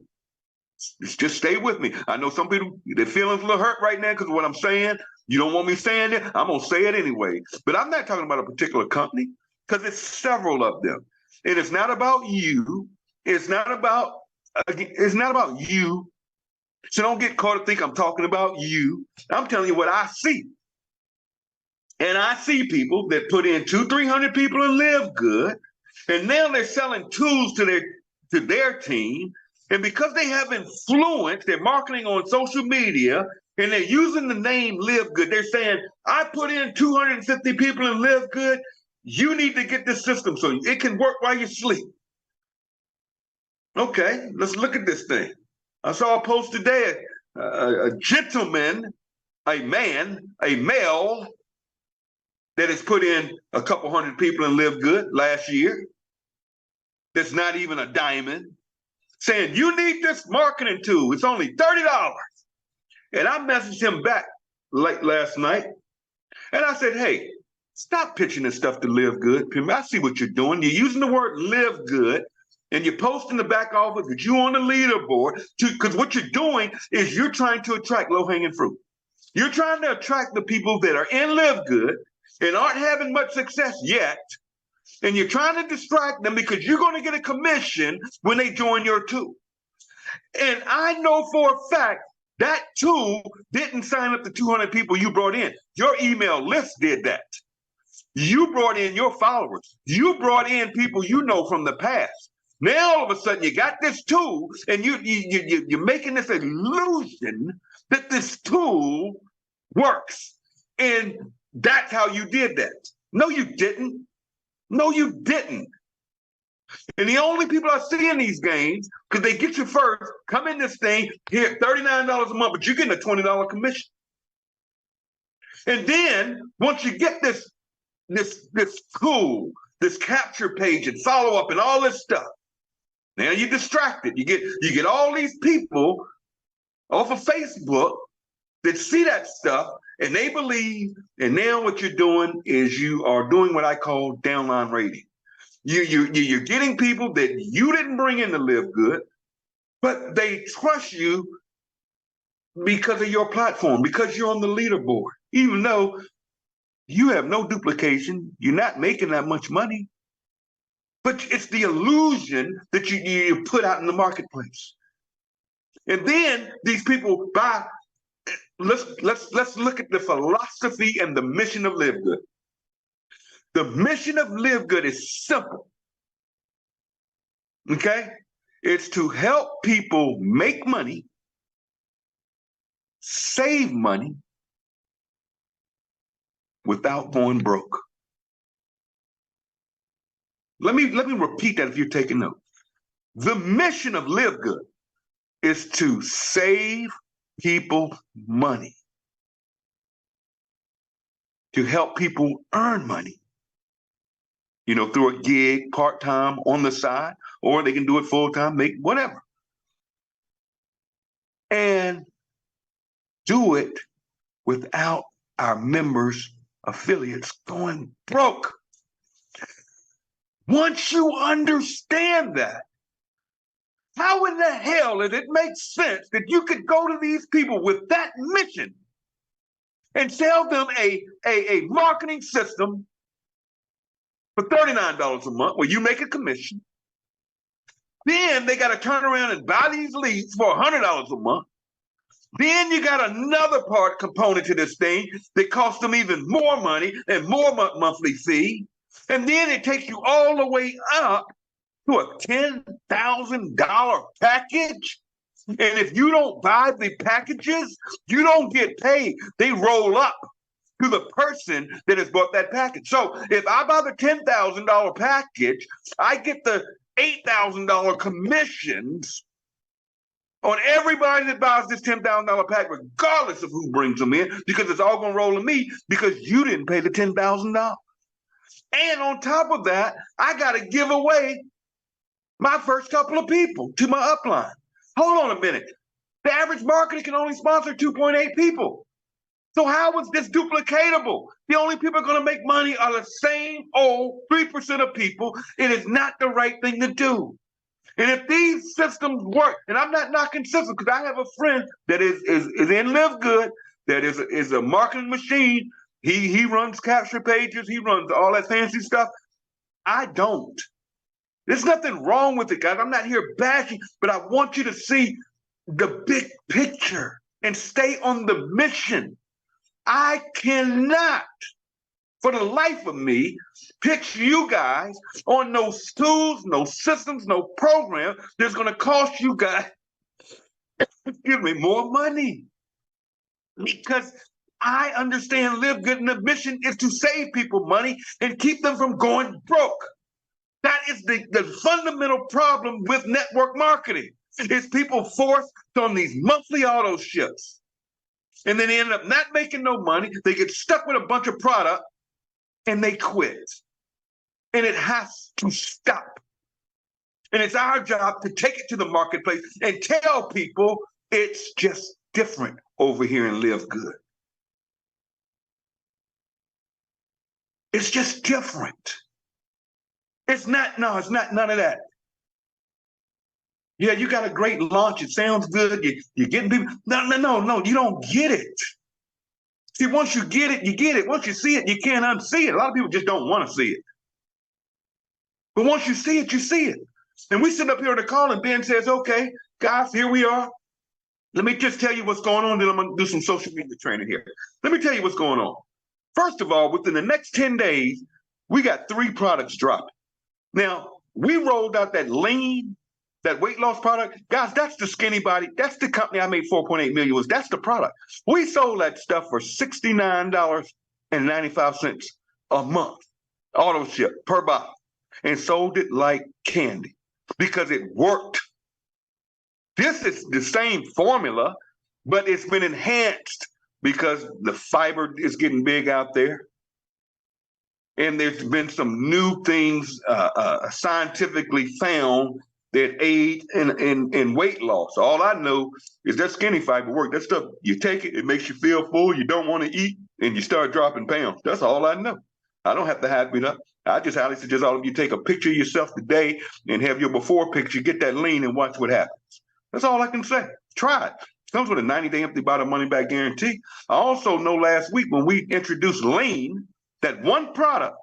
Just stay with me. I know some people, their feelings a little hurt right now because of what I'm saying. You don't want me saying it, I'm going to say it anyway. But I'm not talking about a particular company because it's several of them. And it's not about you. It's not about you. So don't get caught and think I'm talking about you. I'm telling you what I see. And I see people that put in 200-300 people in LiveGood, and now they're selling tools to their team. And because they have influence, they're marketing on social media, and they're using the name LiveGood. They're saying, I put in 250 people in LiveGood. You need to get this system so it can work while you sleep. Okay, let's look at this thing. I saw a post today, a gentleman, a male, that has put in a couple hundred people in Live Good last year, that's not even a diamond, saying, you need this marketing tool. It's only $30. And I messaged him back late last night. And I said, hey, stop pitching this stuff to Live Good. I see what you're doing. You're using the word Live Good, and you're posting the back office that you on the leaderboard, because what you're doing is you're trying to attract low-hanging fruit. You're trying to attract the people that are in Live Good and aren't having much success yet, and you're trying to distract them because you're going to get a commission when they join your tool. And I know for a fact that tool didn't sign up the 200 people you brought in. Your email list did that. You brought in your followers. You brought in people you know from the past. Now all of a sudden you got this tool, and you're making this illusion that this tool works, and that's how you did that. No, you didn't. No, you didn't. And the only people I see in these games, because they get you first, come in this thing, here, $39 a month, but you're getting a $20 commission. And then once you get this tool, this capture page and follow up and all this stuff, now you're distracted. You get all these people off of Facebook that see that stuff and they believe, and now what you're doing is you are doing what I call downline rating. You're getting people that you didn't bring in to Live Good, but they trust you because of your platform, because you're on the leaderboard, even though you have no duplication, you're not making that much money, but it's the illusion that you put out in the marketplace. And then these people buy. Let's look at the philosophy and the mission of Live Good. The mission of Live Good is simple. Okay? It's to help people make money, save money without going broke. Let me repeat that if you're taking notes. The mission of Live Good is to save people money, to help people earn money, through a gig, part-time, on the side, or they can do it full-time, make whatever. And do it without our members, affiliates going broke. Once you understand that, how in the hell does it make sense that you could go to these people with that mission and sell them a marketing system for $39 a month where you make a commission? Then they got to turn around and buy these leads for $100 a month. Then you got another component to this thing that costs them even more money and more monthly fee. And then it takes you all the way up to a $10,000 package. And if you don't buy the packages, you don't get paid. They roll up to the person that has bought that package. So if I buy the $10,000 package, I get the $8,000 commissions on everybody that buys this $10,000 pack, regardless of who brings them in, because it's all going to roll to me because you didn't pay the $10,000. And on top of that, I got to give away my first couple of people to my upline. Hold on a minute. The average marketer can only sponsor 2.8 people. So how is this duplicatable? The only people are going to make money are the same old 3% of people. It is not the right thing to do. And if these systems work, and I'm not knocking systems, because I have a friend that is in Live Good, that is a marketing machine. He runs capture pages. He runs all that fancy stuff. I don't. There's nothing wrong with it, guys. I'm not here bashing, but I want you to see the big picture and stay on the mission. I cannot, for the life of me, pitch you guys on no tools, no systems, no program that's going to cost you guys, more money. Because I understand Live Good, and the mission is to save people money and keep them from going broke. That is the fundamental problem with network marketing, is people forced on these monthly auto ships. And then they end up not making no money. They get stuck with a bunch of product. and they quit. And it has to stop. And it's our job to take it to the marketplace and tell people it's just different over here in Live Good. It's just different. It's not none of that. Yeah, you got a great launch. It sounds good. You're getting people. No, you don't get it. See, once you get it, you get it. Once you see it, you can't unsee it. A lot of people just don't want to see it. But once you see it, you see it. And we sit up here on the call and Ben says, okay, guys, here we are. Let me just tell you what's going on. Then I'm going to do some social media training here. Let me tell you what's going on. First of all, within the next 10 days, we got 3 products dropping. Now, we rolled out that lean, that weight loss product. Guys, that's the Skinny Body. That's the company I made 4.8 million with. That's the product. We sold that stuff for $69.95 a month, auto ship per bottle, and sold it like candy because it worked. This is the same formula, but it's been enhanced because the fiber is getting big out there. And there's been some new things scientifically found that aid in weight loss. All I know is that skinny fiber work. That stuff, you take it, it makes you feel full, you don't want to eat, and you start dropping pounds. That's all I know. I don't have to hype it up. I just highly suggest all of you take a picture of yourself today and have your before picture, get that lean and watch what happens. That's all I can say. Try it. Comes with a 90-day empty bottle money back guarantee. I also know last week when we introduced lean, that one product,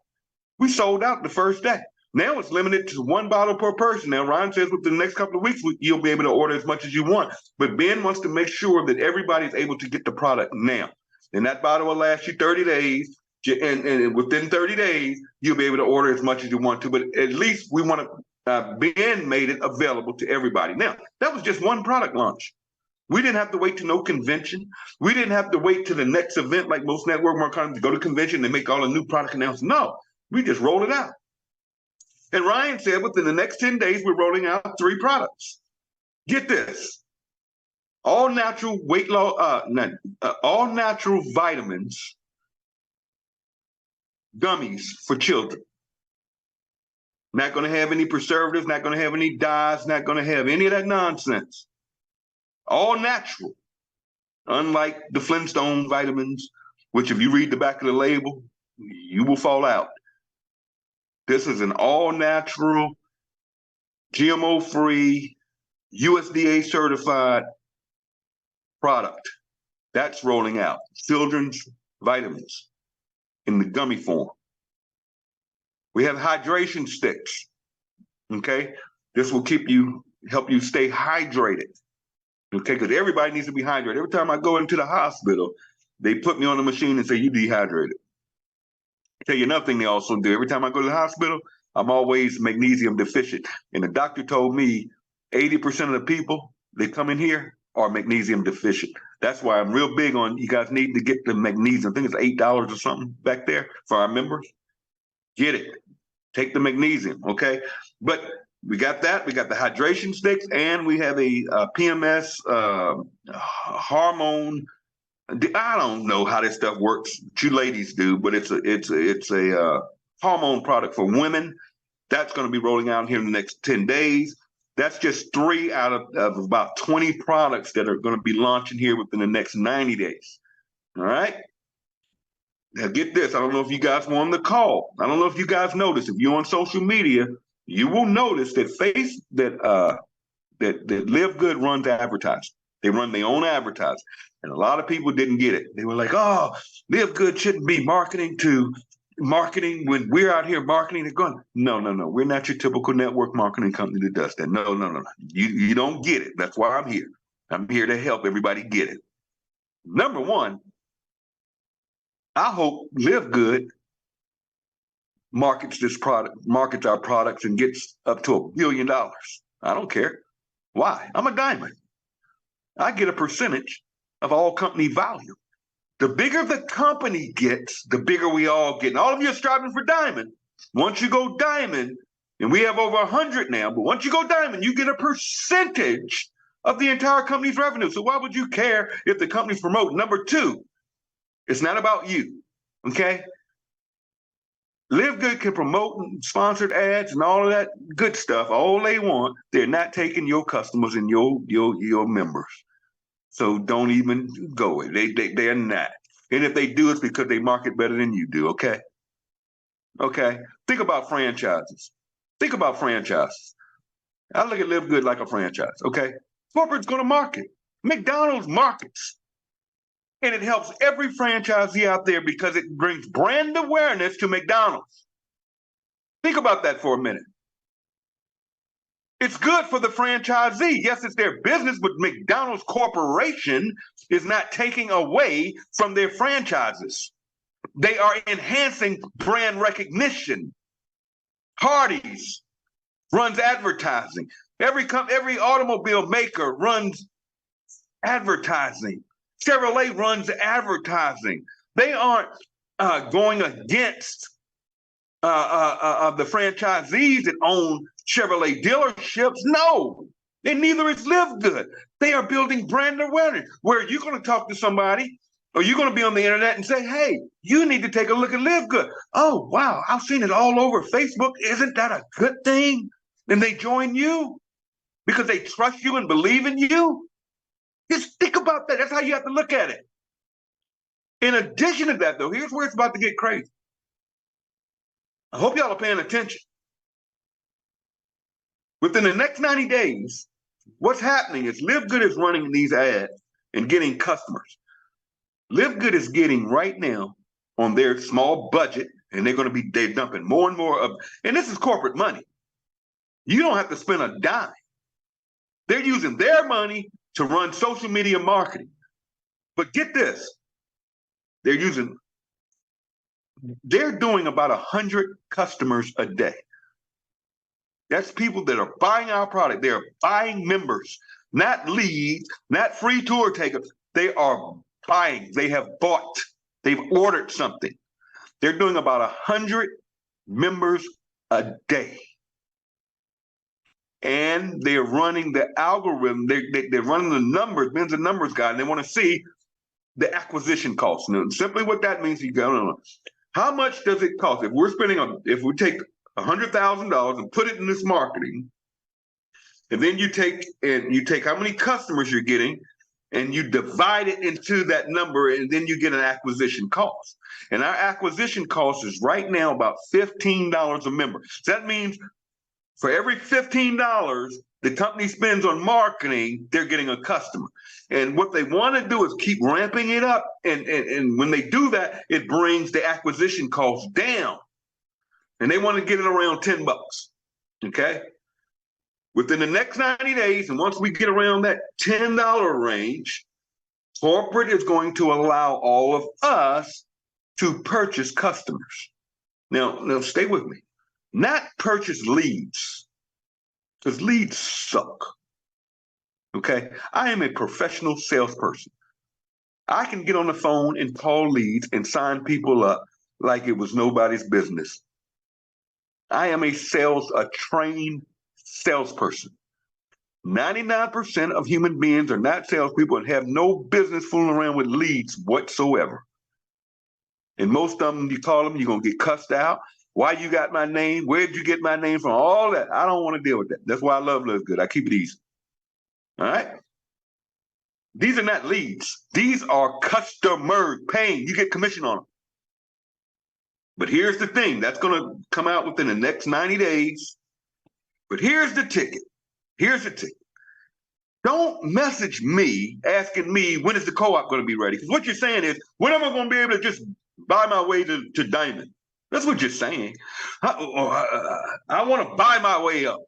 we sold out the first day. Now it's limited to 1 bottle per person. Now, Ryan says within the next couple of weeks, you'll be able to order as much as you want. But Ben wants to make sure that everybody's able to get the product now. And that bottle will last you 30 days. And within 30 days, you'll be able to order as much as you want to. But at least we want to, Ben made it available to everybody. Now, that was just one product launch. We didn't have to wait to no convention. We didn't have to wait to the next event like most network marketers to go to convention and make all the new product announcements. No, we just rolled it out. And Ryan said within the next 10 days, we're rolling out 3 products. Get this. All natural weight loss, all natural vitamins, gummies for children. Not going to have any preservatives, not going to have any dyes, not going to have any of that nonsense. All natural, unlike the Flintstone vitamins, which if you read the back of the label, you will fall out. This is an all-natural, GMO-free, USDA certified product. That's rolling out. Children's vitamins in the gummy form. We have hydration sticks, okay? This will help you stay hydrated. Okay, because everybody needs to be hydrated. Every time I go into the hospital, they put me on the machine and say, you dehydrated. I'll tell you another thing they also do. Every time I go to the hospital, I'm always magnesium deficient. And the doctor told me 80% of the people that come in here are magnesium deficient. That's why I'm real big on you guys need to get the magnesium. I think it's $8 or something back there for our members. Get it. Take the magnesium, okay? But we got that. We got the hydration sticks, and we have a PMS hormone. I don't know how this stuff works. You ladies do, but it's a hormone product for women. That's going to be rolling out here in the next 10 days. That's just 3 out of about 20 products that are going to be launching here within the next 90 days. All right. Now get this. I don't know if you guys were on the call. I don't know if you guys noticed. If you're on social media, you will notice that that Live Good runs advertising. They run their own advertising. And a lot of people didn't get it. They were like, oh, Live Good shouldn't be marketing when we're out here marketing. They're going, no. We're not your typical network marketing company that does that. No. You don't get it. That's why I'm here. I'm here to help everybody get it. Number one, I hope Live Good markets our products and gets up to $1 billion. I don't care. Why? I'm a diamond. I get a percentage of all company value. The bigger the company gets, the bigger we all get. And all of you are striving for diamond. Once you go diamond, and we have over 100 now, but once you go diamond, you get a percentage of the entire company's revenue. So why would you care if the company's promoting? Number two, it's not about you, okay? Live Good can promote sponsored ads and all of that good stuff all they want. They're not taking your customers and your members. So don't even go it. They're not. And if they do, it's because they market better than you do. Okay. Okay. Think about franchises. Think about franchises. I look at Live Good like a franchise. Okay. Corporate's going to market. McDonald's markets. And it helps every franchisee out there because it brings brand awareness to McDonald's. Think about that for a minute. It's good for the franchisee. Yes, it's their business, but McDonald's Corporation is not taking away from their franchises. They are enhancing brand recognition. Hardee's runs advertising. Every automobile maker runs advertising. Chevrolet runs advertising. They aren't going against the franchisees that own Chevrolet dealerships. No, and neither is Live Good. They are building brand awareness where you're going to talk to somebody or you're going to be on the internet and say, hey, you need to take a look at Live Good. Oh, wow, I've seen it all over Facebook. Isn't that a good thing? And they join you because they trust you and believe in you. Just think about that. That's how you have to look at it. In addition to that, though, here's where it's about to get crazy. I hope y'all are paying attention. Within the next 90 days, what's happening is Live Good is running these ads and getting customers. Live Good is getting right now on their small budget, and they're dumping more and more of, and this is corporate money. You don't have to spend a dime. They're using their money to run social media marketing. But get this, they're doing about 100 customers a day. That's people that are buying our product. They're buying members, not leads, not free tour takers. They are buying. They have bought. They've ordered something. They're doing about 100 members a day. And they're running the algorithm. They're running the numbers, Ben's a numbers guy, and they want to see the acquisition cost. And simply what that means, you go, how much does it cost? If we take $100,000 and put it in this marketing, and then you take how many customers you're getting, and you divide it into that number, and then you get an acquisition cost. And our acquisition cost is right now about $15 a member. So that means for every $15 the company spends on marketing, they're getting a customer. And what they want to do is keep ramping it up. And when they do that, it brings the acquisition cost down. And they want to get it around $10. Okay? Within the next 90 days, and once we get around that $10 range, corporate is going to allow all of us to purchase customers. Now stay with me. Not purchase leads, because leads suck. Okay? I am a professional salesperson. I can get on the phone and call leads and sign people up like it was nobody's business. I am a trained salesperson. 99% of human beings are not salespeople and have no business fooling around with leads whatsoever. And most of them, you call them, you're going to get cussed out. Why you got my name? Where'd you get my name from? All that. I don't want to deal with that. That's why I love Live Good. I keep it easy. All right? These are not leads. These are customers paying. You get commission on them. But here's the thing. That's going to come out within the next 90 days. But here's the ticket. Here's the ticket. Don't message me asking me, when is the co-op going to be ready? Because what you're saying is, when am I going to be able to just buy my way to Diamond? That's what you're saying. I want to buy my way up.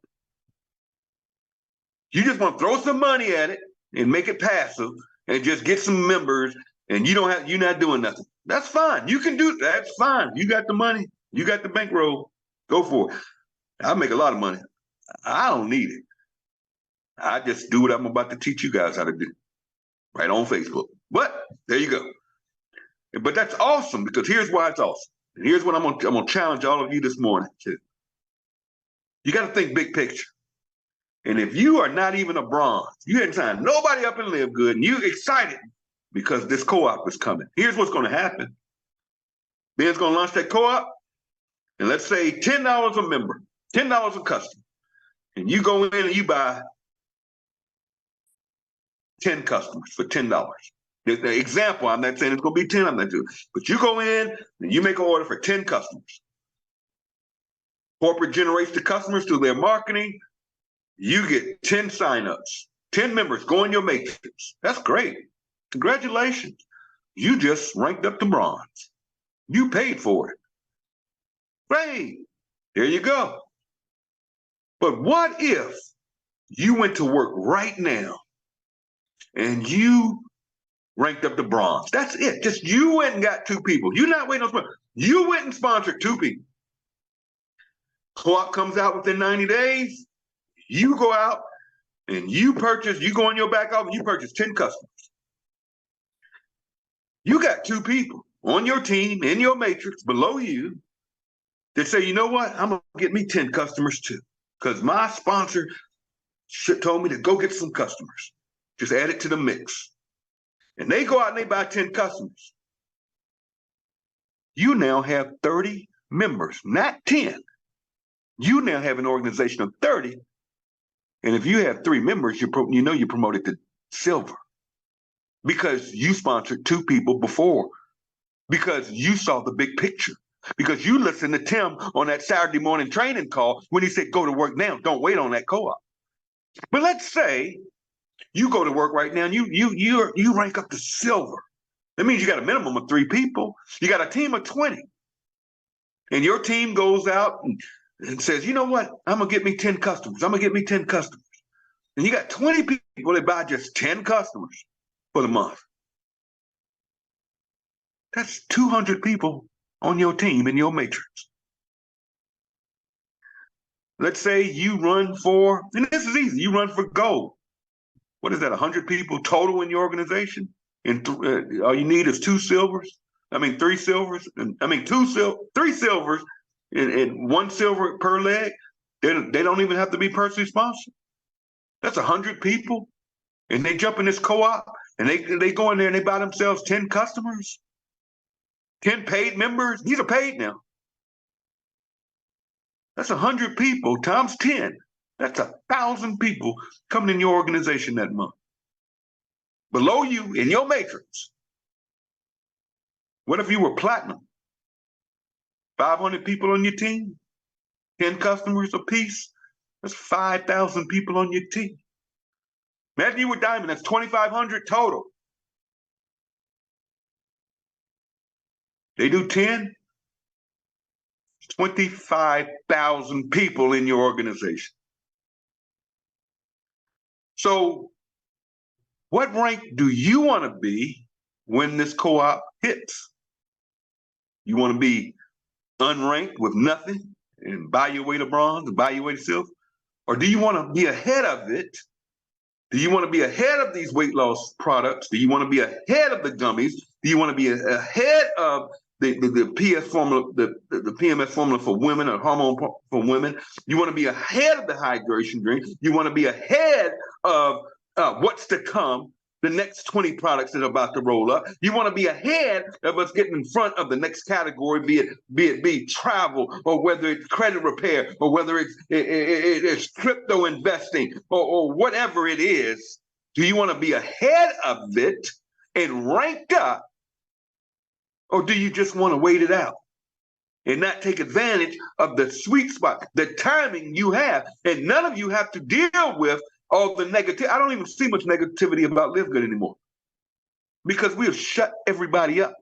You just want to throw some money at it and make it passive and just get some members, and you're not doing nothing. That's fine. You can do that. That's fine. You got the money. You got the bankroll. Go for it. I make a lot of money. I don't need it. I just do what I'm about to teach you guys how to do right on Facebook. But there you go. But that's awesome, because here's why it's awesome. And here's what I'm gonna challenge all of you this morning to. You got to think big picture. And if you are not even a bronze, you hadn't signed nobody up and Live Good, and you're excited because this co-op is coming. Here's what's going to happen. Ben's going to launch that co-op. And let's say $10 a member, $10 a customer. And you go in and you buy 10 customers for $10. The example, I'm not saying it's going to be 10, I'm not doing, but you go in and you make an order for 10 customers. Corporate generates the customers through their marketing. You get 10 signups, 10 members go in your matrix. That's great. Congratulations. You just ranked up to bronze. You paid for it. Great. There you go. But what if you went to work right now and you ranked up to bronze? That's it. Just you went and got 2 people. You're not waiting on sponsor. You went and sponsored 2 people. Co-op comes out within 90 days. You go out and you go on your back office, you purchase 10 customers. You got 2 people on your team, in your matrix, below you, that say, you know what, I'm going to get me 10 customers too, because my sponsor told me to go get some customers. Just add it to the mix. And they go out and they buy 10 customers. You now have 30 members, not 10. You now have an organization of 30. And if you have 3 members, you know you're promoted to silver because you sponsored 2 people before, because you saw the big picture, because you listened to Tim on that Saturday morning training call when he said, go to work now, don't wait on that co-op. But let's say you go to work right now and you rank up to silver. That means you got a minimum of 3 people. You got a team of 20. And your team goes out and says, you know what? I'm going to get me 10 customers. I'm going to get me 10 customers. And you got 20 people that buy just 10 customers for the month. That's 200 people on your team in your matrix. Let's say you run for, and this is easy, you run for gold. What is that, 100 people total in your organization? And all you need is 2 silvers. 3 silvers. 3 silvers and 1 silver per leg. They don't even have to be personally sponsored. That's 100 people. And they jump in this co-op and they go in there and they buy themselves 10 customers, 10 paid members. These are paid now. That's 100 people times 10. That's 1,000 people coming in your organization that month. Below you in your matrix. What if you were platinum? 500 people on your team, 10 customers apiece. That's 5,000 people on your team. Imagine you were diamond, that's 2,500 total. They do 10, 25,000 people in your organization. So what rank do you want to be when this co-op hits? You want to be unranked with nothing and buy your way to bronze and buy your way to silver? Or do you want to be ahead of it? Do you want to be ahead of these weight loss products? Do you want to be ahead of the gummies? Do you want to be ahead of the PS formula, the PMS formula for women, or hormone for women? You want to be ahead of the hydration drink. You want to be ahead of what's to come, the next 20 products that are about to roll up. You want to be ahead of us getting in front of the next category, be it travel, or whether it's credit repair, or whether it's crypto investing, or whatever it is. Do you want to be ahead of it and ranked up, or do you just want to wait it out and not take advantage of the sweet spot, the timing you have? And none of you have to deal with all the negativity. I don't even see much negativity about Live Good anymore because we have shut everybody up.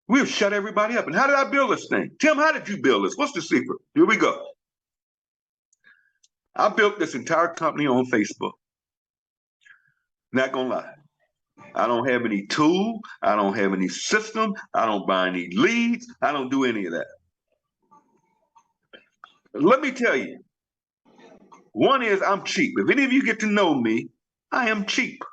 We have shut everybody up. And how did I build this thing? Tim, how did you build this? What's the secret? Here we go. I built this entire company on Facebook. Not gonna lie. I don't have any tool. I don't have any system. I don't buy any leads. I don't do any of that. Let me tell you. One is I'm cheap. If any of you get to know me, I am cheap.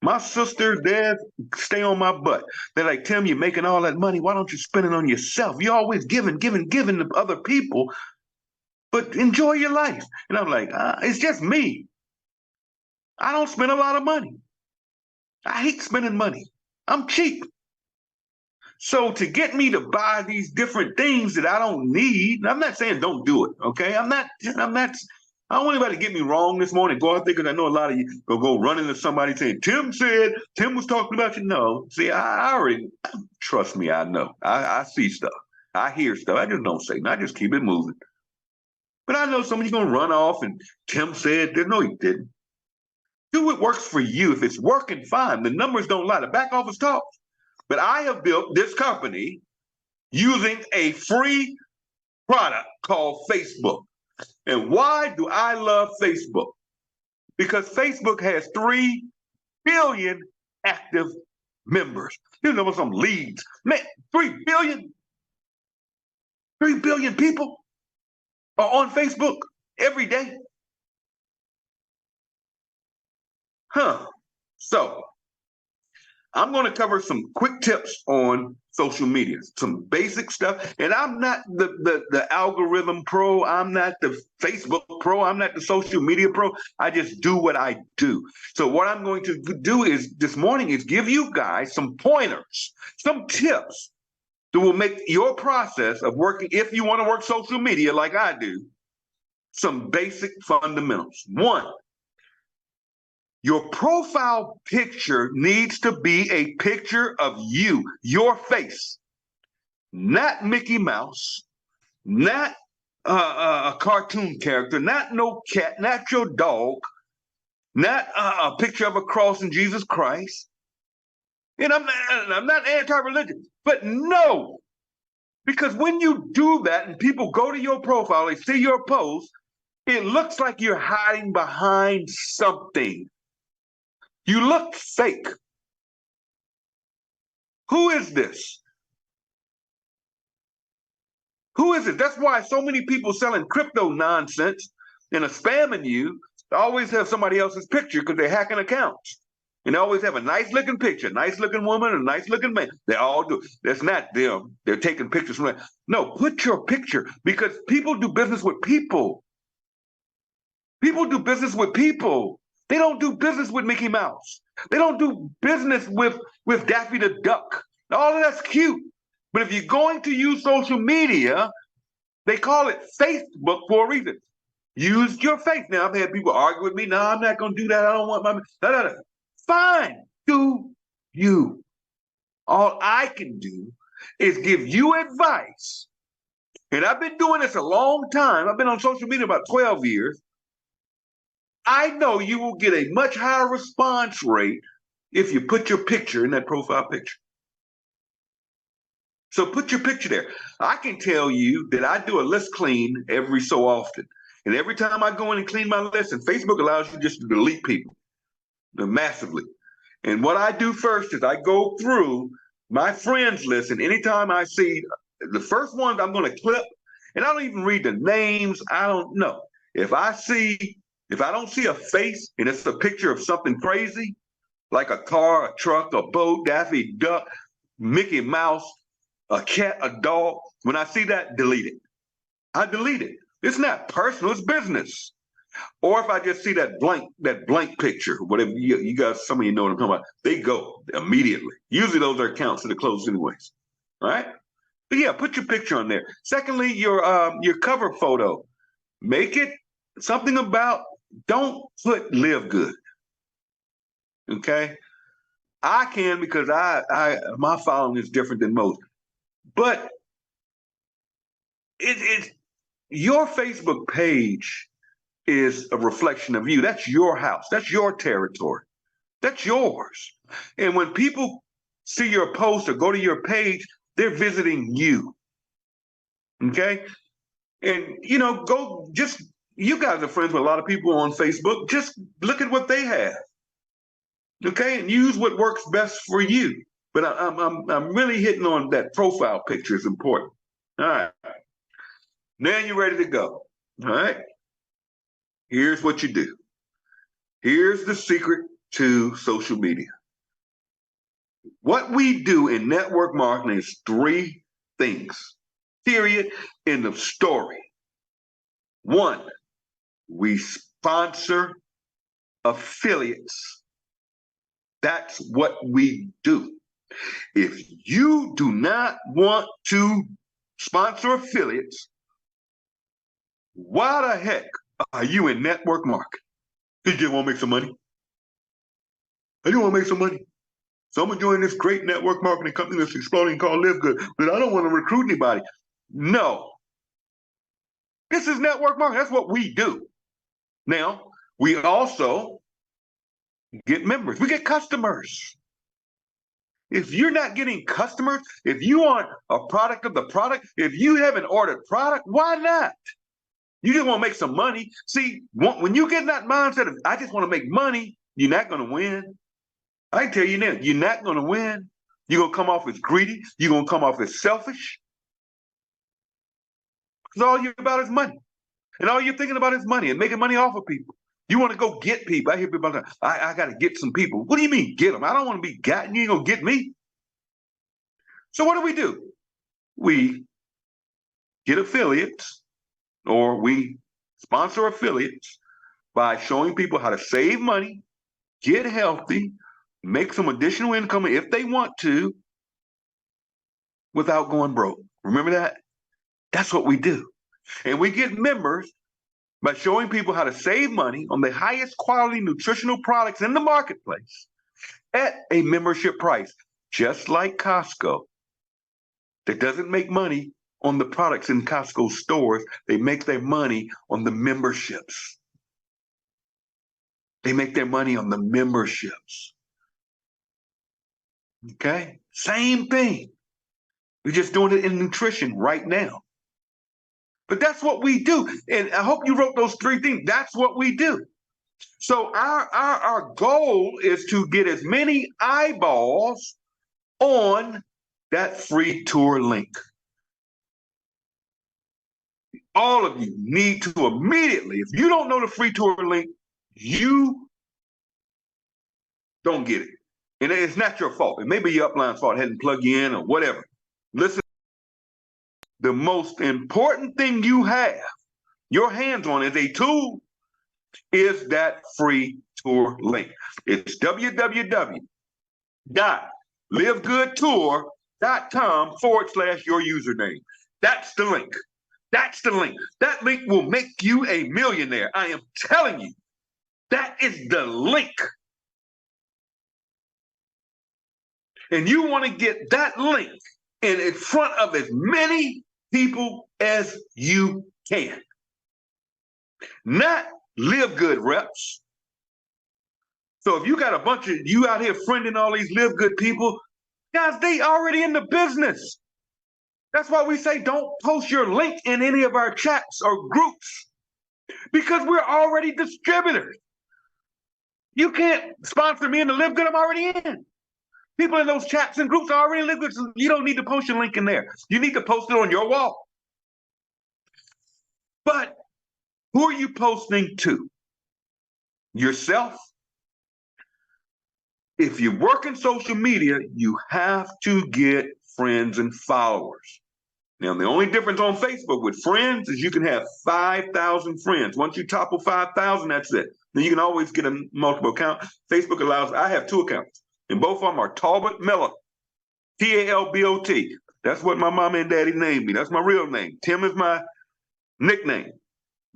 My sister, dad stay on my butt. They're like, Tim, you're making all that money. Why don't you spend it on yourself? You're always giving to other people, but enjoy your life. And I'm like, it's just me. I don't spend a lot of money. I hate spending money. I'm cheap. So to get me to buy these different things that I don't need, and I'm not saying don't do it, okay? I'm not, I don't want anybody to get me wrong this morning. Go out there, because I know a lot of you will go run into somebody saying, Tim was talking about you. No, see, I already, trust me, I know. I see stuff. I hear stuff. I just don't say nothing. I just keep it moving. But I know somebody's going to run off and Tim said, no, he didn't. Do what works for you. If it's working, fine. The numbers don't lie. The back office talks. But I have built this company using a free product called Facebook. And why do I love Facebook? Because Facebook has 3 billion active members. You know some leads. Man, 3 billion? 3 billion people are on Facebook every day. So I'm going to cover some quick tips on social media, some basic stuff. And I'm not the algorithm pro. I'm not the Facebook pro. I'm not the social media pro. I just do what I do. So what I'm going to do is this morning is give you guys some pointers, some tips that will make your process of working, if you want to work social media like I do, some basic fundamentals. 1, your profile picture needs to be a picture of you, your face, not Mickey Mouse, not a cartoon character, not no cat, not your dog, not a picture of a cross in Jesus Christ. And I'm not anti-religion, but no, because when you do that and people go to your profile, they see your post, it looks like you're hiding behind something. You look fake. Who is this? Who is it? That's why so many people selling crypto nonsense and are spamming you. They always have somebody else's picture because they're hacking accounts. And they always have a nice looking picture, nice looking woman, a nice looking man. They all do. That's not them. They're taking pictures from that. No, put your picture, because people do business with people. People do business with people. They don't do business with Mickey Mouse. They don't do business with Daffy the Duck. All of that's cute. But if you're going to use social media, they call it Facebook for a reason. Use your face. Now, I've had people argue with me. No, I'm not going to do that. I don't want my... No. Fine. Do you. All I can do is give you advice. And I've been doing this a long time. I've been on social media about 12 years. I know you will get a much higher response rate if you put your picture in that profile picture. So put your picture there. I can tell you that I do a list clean every so often. And every time I go in and clean my list, and Facebook allows you just to delete people massively. And what I do first is I go through my friends list, and anytime I see the first ones I'm going to clip, and I don't even read the names, I don't know. If I don't see a face and it's a picture of something crazy, like a car, a truck, a boat, Daffy Duck, Mickey Mouse, a cat, a dog, when I see that, delete it. I delete it. It's not personal, it's business. Or if I just see that blank picture, whatever you guys, some of you know what I'm talking about, they go immediately. Usually those are accounts that are closed anyways. All right? But yeah, put your picture on there. Secondly, your cover photo. Make it something about, don't put live good. Okay? I can, because my following is different than most. But it's your Facebook page is a reflection of you. That's your house. That's your territory. That's yours. And when people see your post or go to your page, they're visiting you. Okay? And, you guys are friends with a lot of people on Facebook. Just look at what they have. Okay? And use what works best for you. But I'm really hitting on that profile picture is important. All right. Now you're ready to go. All right. Here's what you do. Here's the secret to social media. What we do in network marketing is 3 things. Period. End of story. 1, we sponsor affiliates. That's what we do. If you do not want to sponsor affiliates, why the heck are you in network marketing? You just want to make some money. I just want to make some money. So I'm going to join this great network marketing company that's exploding called LiveGood, but I don't want to recruit anybody. No. This is network marketing. That's what we do. Now, we also get members. We get customers. If you're not getting customers, if you aren't a product of the product, if you haven't ordered product, why not? You just want to make some money. See, when you get in that mindset of, I just want to make money, you're not going to win. I can tell you now, you're not going to win. You're going to come off as greedy. You're going to come off as selfish. Because all you're about is money. And all you're thinking about is money and making money off of people. You want to go get people. I hear people say, I got to get some people. What do you mean get them? I don't want to be gotten. You ain't going to get me. So what do? We get affiliates, or we sponsor affiliates by showing people how to save money, get healthy, make some additional income if they want to, without going broke. Remember that? That's what we do. And we get members by showing people how to save money on the highest quality nutritional products in the marketplace at a membership price, just like Costco. That doesn't make money on the products in Costco stores. They make their money on the memberships. They make their money on the memberships. Okay? Same thing. We're just doing it in nutrition right now. But that's what we do. And I hope you wrote those three things. That's what we do. So our goal is to get as many eyeballs on that free tour link. All of you need to immediately, if you don't know the free tour link, you don't get it. And it's not your fault. It may be your upline's fault. It hadn't plugged you in or whatever. Listen, the most important thing you have your hands on as a tool is that free tour link. It's www.livegoodtour.com/your username. That's the link. That's the link. That link will make you a millionaire. I am telling you, that is the link. And you want to get that link in front of as many people as you can. Not Live Good reps. So if you got a bunch of you out here friending all these Live Good people, guys, they already in the business. That's why we say don't post your link in any of our chats or groups, because we're already distributors. You can't sponsor me in the Live Good I'm already in. People in those chats and groups are already Live Good. So you don't need to post your link in there. You need to post it on your wall. But who are you posting to? Yourself? If you work in social media, you have to get friends and followers. Now, the only difference on Facebook with friends is you can have 5,000 friends. Once you topple 5,000, that's it. Then you can always get a multiple account. Facebook allows, I have 2 accounts, and both of them are Talbot Miller, Talbot. That's what my mom and daddy named me. That's my real name. Tim is my nickname.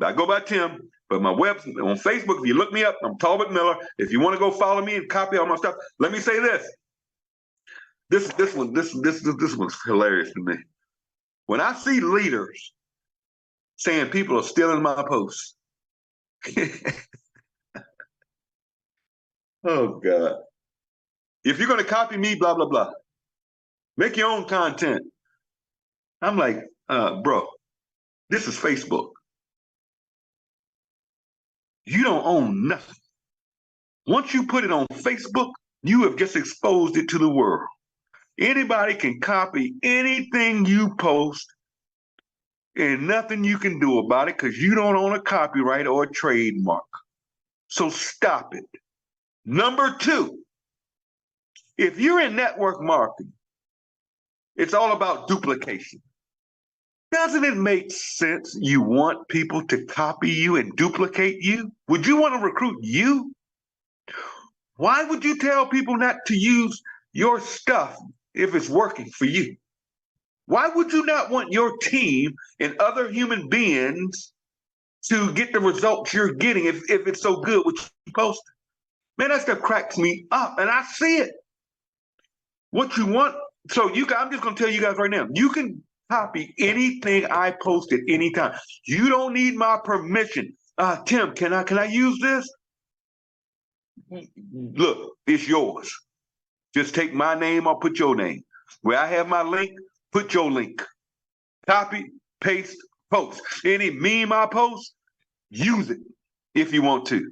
I go by Tim, but my website on Facebook, if you look me up, I'm Talbot Miller. If you want to go follow me and copy all my stuff, let me say this. This one's hilarious to me. When I see leaders saying people are stealing my posts, oh God. If you're going to copy me, blah, blah, blah, make your own content. I'm like, bro, this is Facebook. You don't own nothing. Once you put it on Facebook, you have just exposed it to the world. Anybody can copy anything you post, and nothing you can do about it because you don't own a copyright or a trademark. So stop it. Number 2, if you're in network marketing, it's all about duplication. Doesn't it make sense you want people to copy you and duplicate you? Would you want to recruit you? Why would you tell people not to use your stuff if it's working for you? Why would you not want your team and other human beings to get the results you're getting if it's so good what you post? Man, that stuff cracks me up, and I see it. What you want, so I'm just gonna tell you guys right now, you can copy anything I post at any time. You don't need my permission. Tim, can I use this? Look, it's yours. Just take my name or put your name. Where I have my link, put your link. Copy, paste, post. Any meme I post, use it if you want to.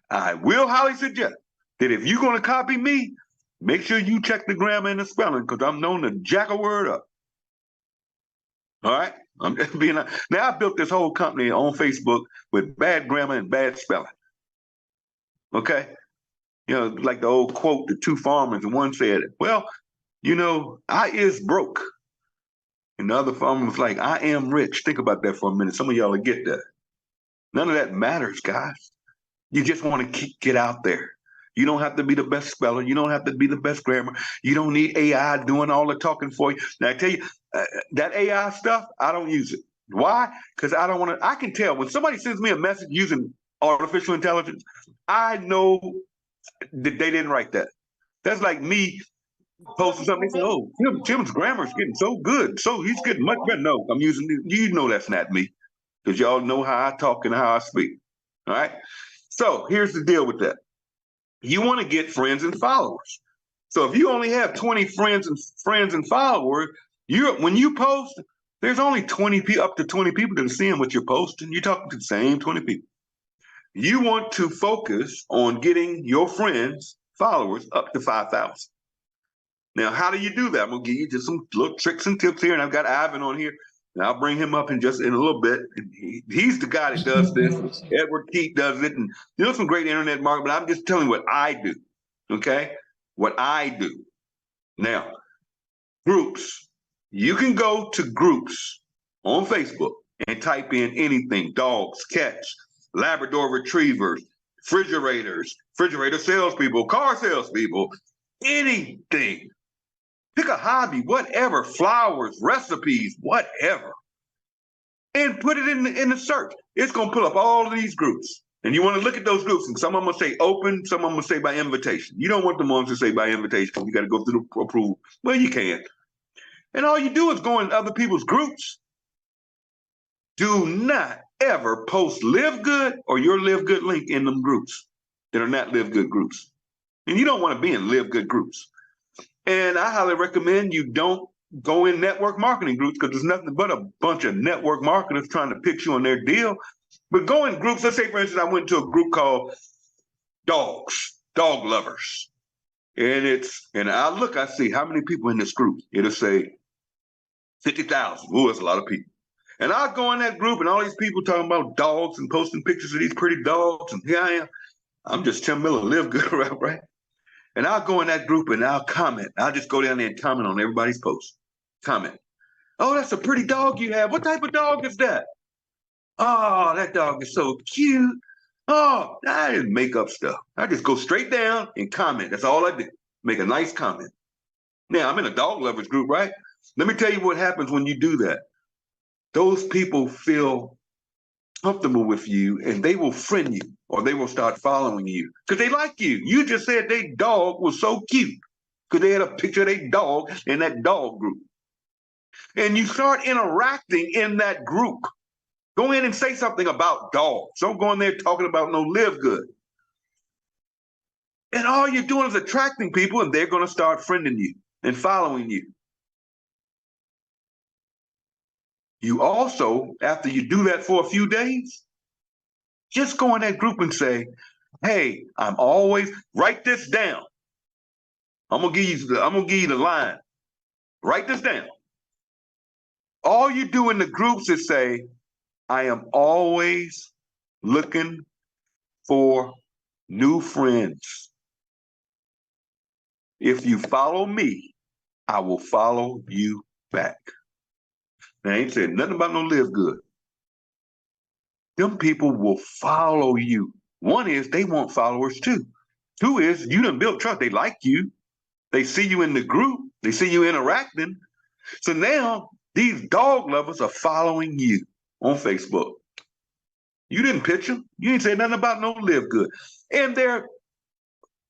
I will highly suggest that if you're going to copy me, make sure you check the grammar and the spelling, because I'm known to jack a word up. All right? I'm just being now. I built this whole company on Facebook with bad grammar and bad spelling. Okay? You know, like the old quote, the two farmers, and one said, well, you know, I is broke. And the other farmer was like, I am rich. Think about that for a minute. Some of y'all will get that. None of that matters, guys. You just want to get out there. You don't have to be the best speller. You don't have to be the best grammar. You don't need AI doing all the talking for you. Now, I tell you, that AI stuff, I don't use it. Why? Because I don't want to. I can tell when somebody sends me a message using artificial intelligence, I know that they didn't write that. That's like me posting something. Say, oh, Tim's grammar is getting so good. So he's getting much better. No, I'm using it. You know that's not me, because y'all know how I talk and how I speak. All right. So here's the deal with that. You want to get friends and followers. So if you only have 20 friends and followers, when you post, there's only up to 20 people that are seeing what you're posting. You're talking to the same 20 people. You want to focus on getting your friends, followers up to 5,000. Now, how do you do that? I'm gonna give you just some little tricks and tips here, and I've got Ivan on here, and I'll bring him up in a little bit. He's the guy that does this. Edward Keith does it, and some great internet marketing. But I'm just telling you what I do. Okay, what I do. Now, groups. You can go to groups on Facebook and type in anything: dogs, cats, Labrador retrievers, refrigerator salespeople, car salespeople, anything. Pick a hobby, whatever, flowers, recipes, whatever, and put it in the search. It's going to pull up all of these groups. And you want to look at those groups, and some of them will say open, some of them will say by invitation. You don't want the ones to say by invitation. You got to go through the approval. Well, you can. And all you do is go in other people's groups. Do not ever post Live Good or your Live Good link in them groups that are not Live Good groups. And you don't want to be in Live Good groups. And I highly recommend you don't go in network marketing groups, because there's nothing but a bunch of network marketers trying to pitch you on their deal. But go in groups. Let's say, for instance, I went to a group called dog lovers. And I see how many people in this group. It'll say 50,000. Oh, that's a lot of people. And I'll go in that group, and all these people talking about dogs and posting pictures of these pretty dogs. And here I am. I'm just Tim Miller, Live Good, right? And I'll go in that group and I'll comment. I'll just go down there and comment on everybody's post. Comment. Oh, that's a pretty dog you have. What type of dog is that? Oh, that dog is so cute. Oh, I didn't make up stuff. I just go straight down and comment. That's all I do. Make a nice comment. Now, I'm in a dog lovers group, right? Let me tell you what happens when you do that. Those people feel comfortable with you, and they will friend you, or they will start following you because they like you. You just said their dog was so cute because they had a picture of their dog in that dog group. And you start interacting in that group. Go in and say something about dogs. Don't go in there talking about no Live Good. And all you're doing is attracting people, and they're going to start friending you and following you. You also, after you do that for a few days, just go in that group and say, hey, write this down. I'm gonna give you the line. Write this down. All you do in the groups is say, I am always looking for new friends. If you follow me, I will follow you back. Now, I ain't said nothing about no Live Good. Them people will follow you. One is they want followers too. Two is you done built trust. They like you. They see you in the group. They see you interacting. So now these dog lovers are following you on Facebook. You didn't pitch them. You didn't say nothing about no Live Good. And there are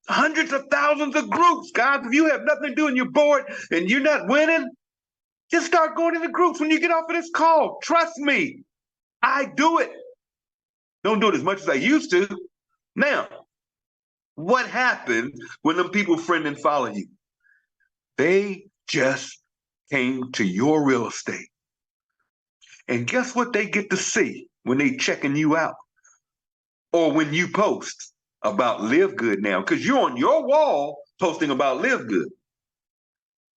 hundreds of thousands of groups, guys. If you have nothing to do and you're bored and you're not winning, just start going to the groups when you get off of this call. Trust me, I do it. Don't do it as much as I used to. Now, what happens when them people friend and follow you? They just came to your real estate. And guess what they get to see when they checking you out? Or when you post about Live Good now, because you're on your wall posting about Live Good.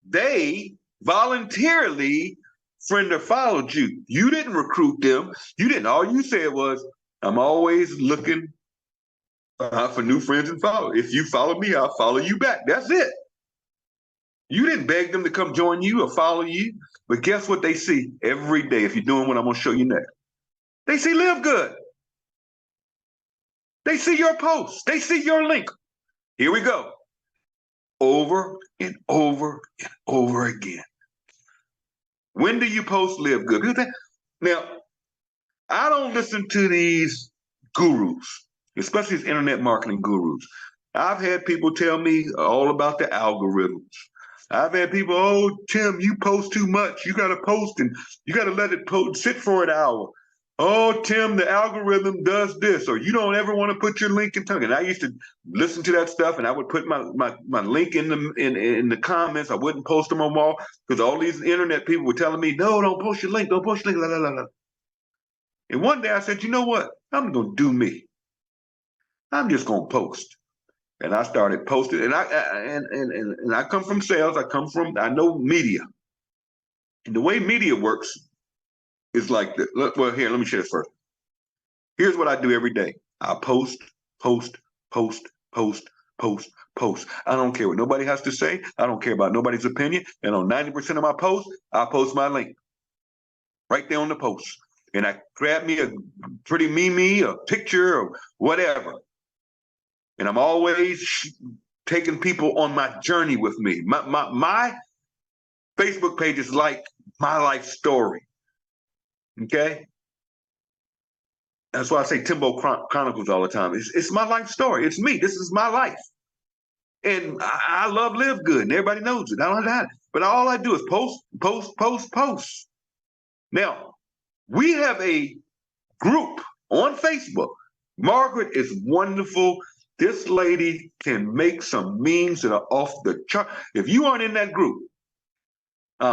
They voluntarily friend or followed you. You didn't recruit them. You didn't. All you said was, I'm always looking for new friends and followers. If you follow me, I'll follow you back. That's it. You didn't beg them to come join you or follow you. But guess what they see every day if you're doing what I'm going to show you next? They see Live Good. They see your posts. They see your link. Here we go. Over and over and over again. When do you post Live Good? Now, I don't listen to these gurus, especially these internet marketing gurus. I've had people tell me all about the algorithms. I've had people, oh, Tim, you post too much. You got to post and you got to let it sit for an hour. Oh, Tim, the algorithm does this, or you don't ever want to put your link in tongue. And I used to listen to that stuff, and I would put my link in the comments. I wouldn't post them on wall because all these internet people were telling me, no, don't post your link, don't post your link, la, la, la, la. And one day I said, you know what? I'm going to do me. I'm just going to post. And I started posting, and I come from sales. I know media. And the way media works is like this. Well, here, let me share this first. Here's what I do every day. I post, post, post, post, post, post. I don't care what nobody has to say. I don't care about nobody's opinion. And on 90% of my posts, I post my link right there on the post. And I grab me a pretty meme, a picture, or whatever. And I'm always taking people on my journey with me. My Facebook page is like my life story. Okay? That's why I say Timbo Chronicles all the time. It's my life story. It's me. This is my life. And I love Live Good, and everybody knows it. I don't have it. But all I do is post, post, post, post. Now, we have a group on Facebook. Margaret is wonderful. This lady can make some memes that are off the chart. If you aren't in that group,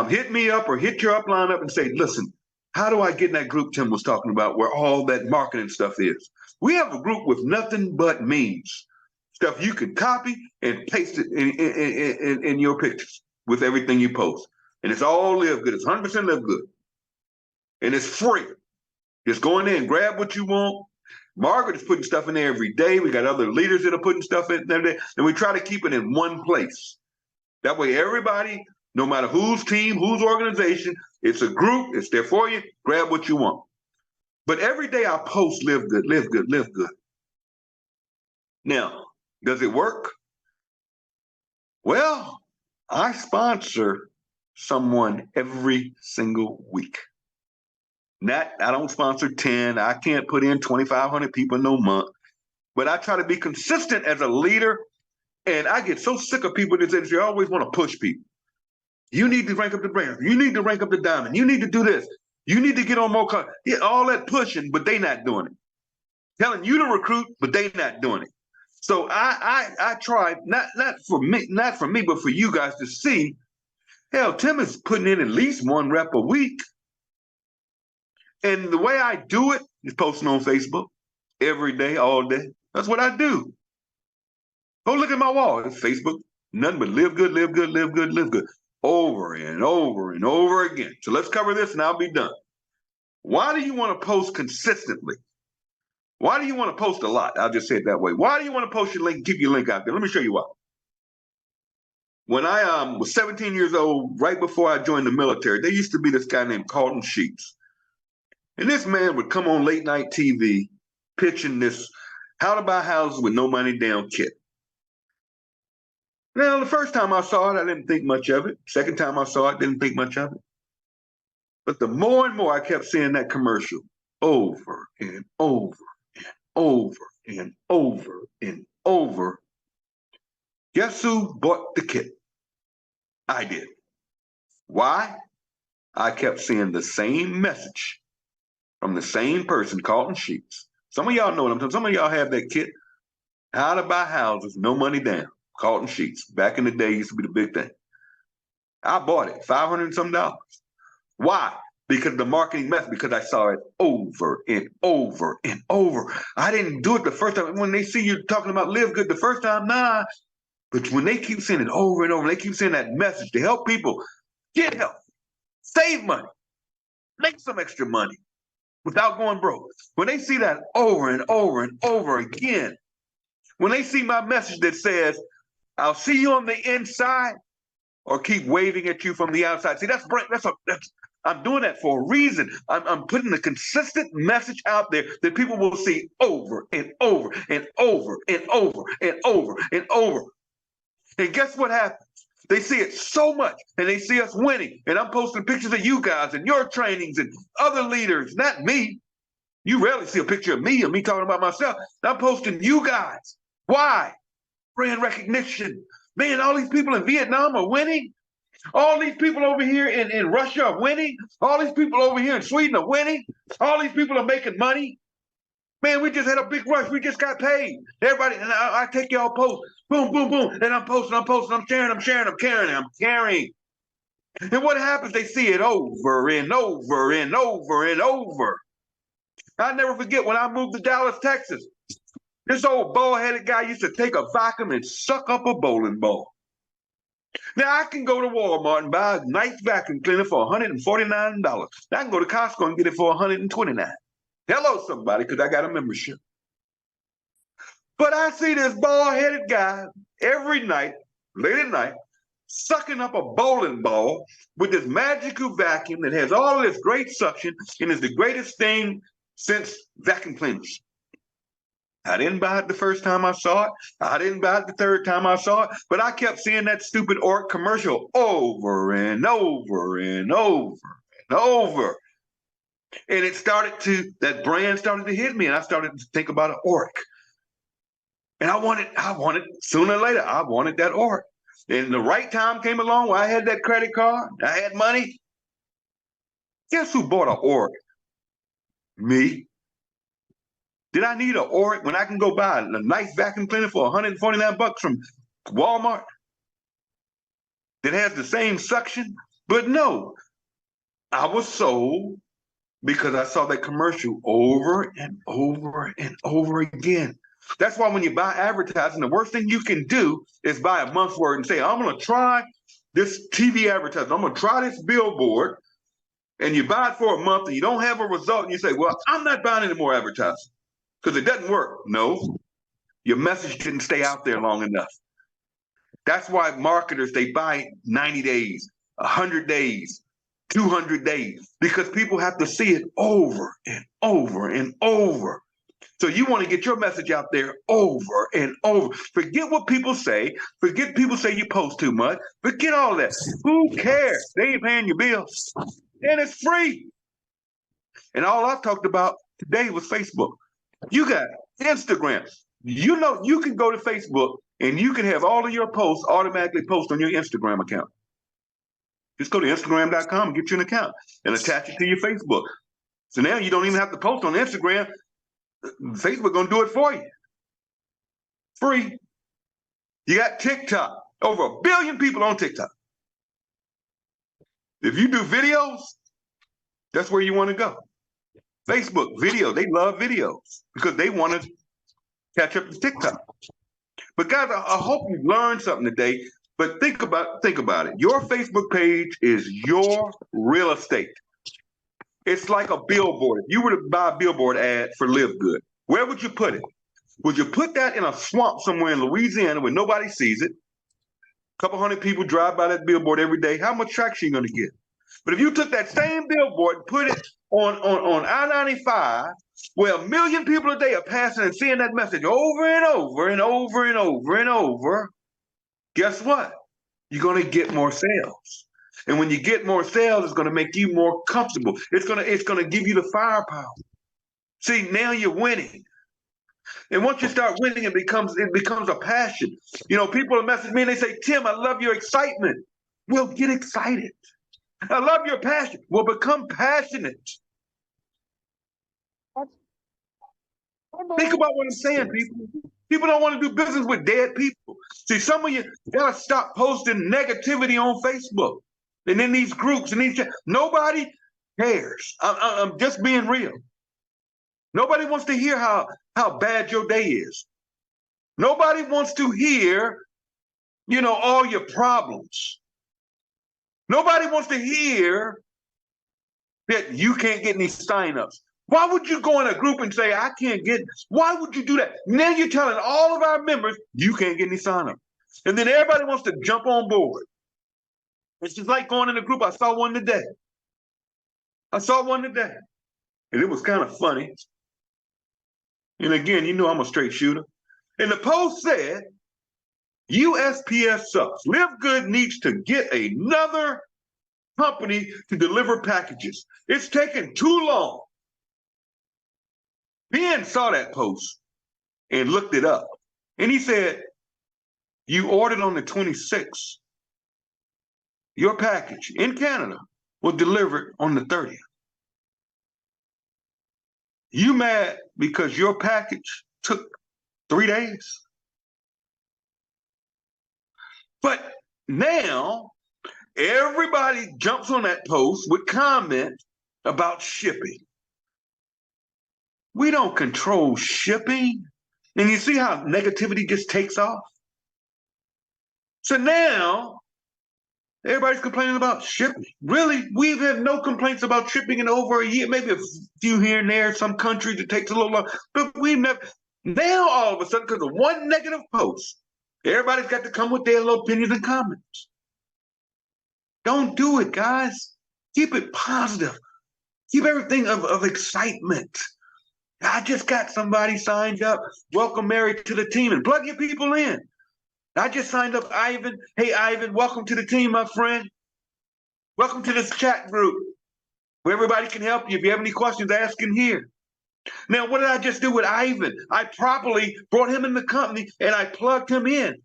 hit me up or hit your upline up and say, listen, how do I get in that group Tim was talking about where all that marketing stuff is? We have a group with nothing but memes, stuff you can copy and paste it in your pictures with everything you post. And it's all Live Good. It's 100% Live Good. And it's free. Just go in there and grab what you want. Margaret is putting stuff in there every day. We got other leaders that are putting stuff in there. And we try to keep it in one place. That way everybody, no matter whose team, whose organization, it's a group, it's there for you, grab what you want. But every day I post Live Good, Live Good, Live Good. Now, does it work? Well, I sponsor someone every single week. I don't sponsor 10. I can't put in 2,500 people no month. But I try to be consistent as a leader. And I get so sick of people in this industry. I always want to push people. You need to rank up the brand. You need to rank up the diamond. You need to do this. You need to get on more cars. Yeah, all that pushing, but they not doing it. Telling you to recruit, but they not doing it. So I try, not for me, but for you guys to see, hell, Tim is putting in at least one rep a week. And the way I do it is posting on Facebook every day, all day. That's what I do. Go look at my wall. It's Facebook. Nothing but Live Good, Live Good, Live Good, Live Good. Over and over and over again. So let's cover this and I'll be done. Why do you want to post consistently? Why do you want to post a lot? I'll just say it that way. Why do you want to post your link, keep your link out there? Let me show you why. When I was 17 years old, right before I joined the military, there used to be this guy named Carlton Sheets. And this man would come on late night TV pitching this how to buy houses with no money down kit. Now, the first time I saw it, I didn't think much of it. Second time I saw it, didn't think much of it. But the more and more I kept seeing that commercial over and over and over and over and over, guess who bought the kit? I did. Why? I kept seeing the same message from the same person, Carlton Sheets. Some of y'all know what I'm talking. Some of y'all have that kit. How to buy houses, no money down. Carlton Sheets. Back in the day, used to be the big thing. I bought it, $500 and some dollars. Why? Because the marketing method, because I saw it over and over and over. I didn't do it the first time. When they see you talking about live good the first time, nah. But when they keep saying it over and over, they keep saying that message to help people get help, save money, make some extra money without going broke. When they see that over and over and over again, when they see my message that says, I'll see you on the inside or keep waving at you from the outside. See, I'm doing that for a reason. I'm putting a consistent message out there that people will see over and over and over and over and over and over. And guess what happens? They see it so much and they see us winning. And I'm posting pictures of you guys and your trainings and other leaders, not me. You rarely see a picture of me talking about myself. I'm posting you guys. Why? Brand recognition. Man, all these people in Vietnam are winning. All these people over here in Russia are winning. All these people over here in Sweden are winning. All these people are making money. Man, we just had a big rush. We just got paid. Everybody, and I take y'all post. Boom, boom, boom. And I'm posting, I'm sharing, I'm carrying. And what happens? They see it over and over and over and over. I never forget when I moved to Dallas, Texas. This old bald-headed guy used to take a vacuum and suck up a bowling ball. Now, I can go to Walmart and buy a nice vacuum cleaner for $149. Now, I can go to Costco and get it for $129. Hello, somebody, because I got a membership. But I see this bald-headed guy every night, late at night, sucking up a bowling ball with this magical vacuum that has all of this great suction and is the greatest thing since vacuum cleaners. I didn't buy it the first time I saw it. I didn't buy it the third time I saw it. But I kept seeing that stupid ORC commercial over and over and over and over. And that brand started to hit me. And I started to think about an ORC. And I wanted, sooner or later, I wanted that ORC. And the right time came along where I had that credit card. I had money. Guess who bought an ORC? Me. Did I need an ORC when I can go buy a nice vacuum cleaner for $149 from Walmart that has the same suction? But no, I was sold because I saw that commercial over and over and over again. That's why when you buy advertising, the worst thing you can do is buy a month's worth and say, I'm going to try this TV advertising. I'm going to try this billboard. And you buy it for a month and you don't have a result. And you say, well, I'm not buying any more advertising because it doesn't work. No, your message didn't stay out there long enough. That's why marketers, they buy 90 days, 100 days, 200 days, because people have to see it over and over and over. So you want to get your message out there over and over. Forget what people say. Forget people say you post too much. Forget all that. Who cares? They ain't paying your bills. And it's free. And all I've talked about today was Facebook. You got Instagram. You know, you can go to Facebook and you can have all of your posts automatically post on your Instagram account. Just go to Instagram.com and get you an account and attach it to your Facebook. So now you don't even have to post on Instagram. Facebook gonna do it for you. Free. You got TikTok. Over 1 billion people on TikTok. If you do videos, that's where you want to go. Facebook, video, they love videos because they want to catch up to TikTok. But guys, I hope you learned something today. But think about it. Your Facebook page is your real estate. It's like a billboard. If you were to buy a billboard ad for Live Good, where would you put it? Would you put that in a swamp somewhere in Louisiana where nobody sees it? A couple hundred people drive by that billboard every day. How much traction are you going to get? But if you took that same billboard and put it on I-95, where 1 million people a day are passing and seeing that message over and over and over and over and over, guess what? You're going to get more sales. And when you get more sales, it's going to make you more comfortable. It's going to give you the firepower. See, now you're winning. And once you start winning, it becomes a passion. You know, people message me and they say, Tim, I love your excitement. Well, get excited. I love your passion. Well, become passionate. Think about what I'm saying, people. People don't want to do business with dead people. See, some of you gotta stop posting negativity on Facebook and in these groups and these. Nobody cares. I'm just being real. Nobody wants to hear how bad your day is. Nobody wants to hear, you know, all your problems. Nobody wants to hear that you can't get any signups. Why would you go in a group and say, I can't get, why would you do that? Now you're telling all of our members, you can't get any signups. And then everybody wants to jump on board. It's just like going in a group. I saw one today. And it was kind of funny. And again, you know I'm a straight shooter. And the post said, USPS sucks. LiveGood needs to get another company to deliver packages. It's taking too long. Ben saw that post and looked it up. And he said, you ordered on the 26th. Your package in Canada will deliver on the 30th. You mad because your package took 3 days? But now everybody jumps on that post with comment about shipping. We don't control shipping. And you see how negativity just takes off? So now everybody's complaining about shipping. Really, we've had no complaints about shipping in over a year, maybe a few here and there, some countries it takes a little longer, but we've never, now all of a sudden, because of one negative post, everybody's got to come with their little opinions and comments. Don't do it, guys. Keep it positive. Keep everything of excitement. I just got somebody signed up. Welcome Mary to the team and plug your people in. I just signed up Ivan. Hey, Ivan, welcome to the team, my friend. Welcome to this chat group where everybody can help you. If you have any questions, ask in here. Now, what did I just do with Ivan? I properly brought him in the company and I plugged him in.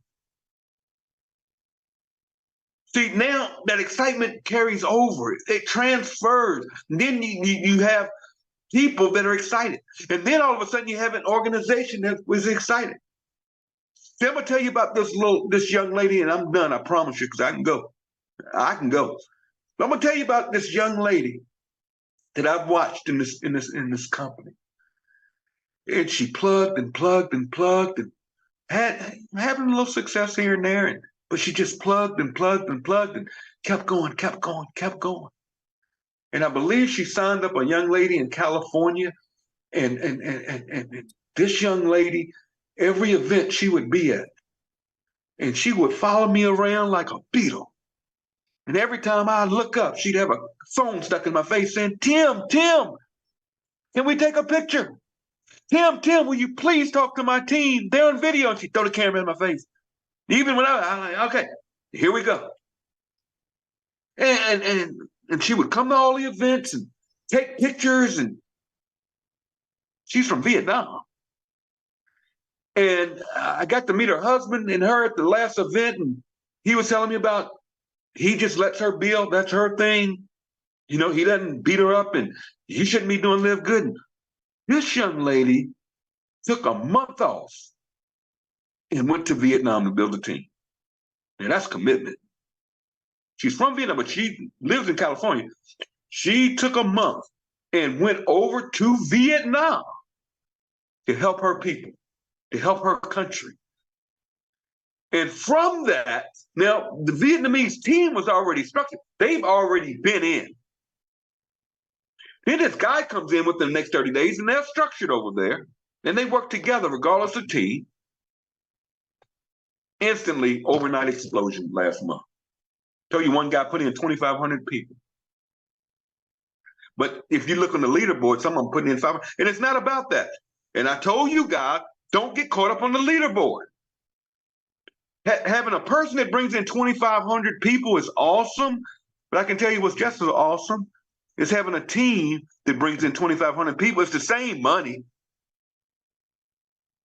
See, now that excitement carries over. It transfers. And then you have people that are excited. And then all of a sudden you have an organization that was excited. See, I'm gonna tell you about this young lady, and I'm done, I promise you, because I can go. But I'm gonna tell you about this young lady that I've watched in this company. And she plugged and had having a little success here and there, but she just plugged and kept going. And I believe she signed up a young lady in California, and this young lady, every event she would be at, and she would follow me around like a beetle. And every time I look up, she'd have a phone stuck in my face saying, Tim, can we take a picture? Tim, will you please talk to my team? They're on video. And she'd throw the camera in my face. Even when I'm like, okay, here we go. And she would come to all the events and take pictures, and she's from Vietnam. And I got to meet her husband and her at the last event, and he was telling me about, he just lets her build, that's her thing. You know, he doesn't beat her up, and you shouldn't be doing LiveGood. And this young lady took a month off and went to Vietnam to build a team. And that's commitment. She's from Vietnam, but she lives in California. She took a month and went over to Vietnam to help her people, to help her country. And from that, now the Vietnamese team was already structured. They've already been in. Then this guy comes in within the next 30 days, and they're structured over there, and they work together regardless of team. Instantly, overnight explosion last month. Tell you one guy put in 2,500 people. But if you look on the leaderboard, someone putting in 500, and it's not about that. And I told you guys, don't get caught up on the leaderboard. Having a person that brings in 2,500 people is awesome, but I can tell you what's just as awesome is having a team that brings in 2,500 people. It's the same money,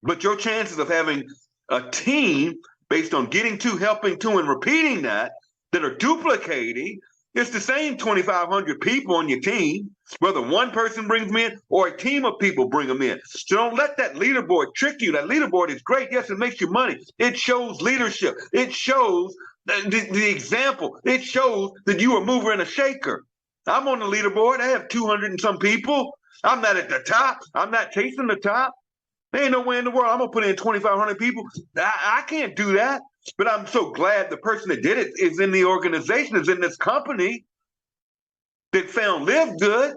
but your chances of having a team based on getting to, helping to, and repeating that are duplicating, it's the same 2,500 people on your team, whether one person brings them in or a team of people bring them in. So don't let that leaderboard trick you. That leaderboard is great. Yes, it makes you money. It shows leadership. It shows the example. It shows that you are a mover and a shaker. I'm on the leaderboard. I have 200 and some people. I'm not at the top. I'm not chasing the top. There ain't nowhere in the world I'm going to put in 2,500 people. I can't do that. But I'm so glad the person that did it is in the organization, is in this company that found LiveGood.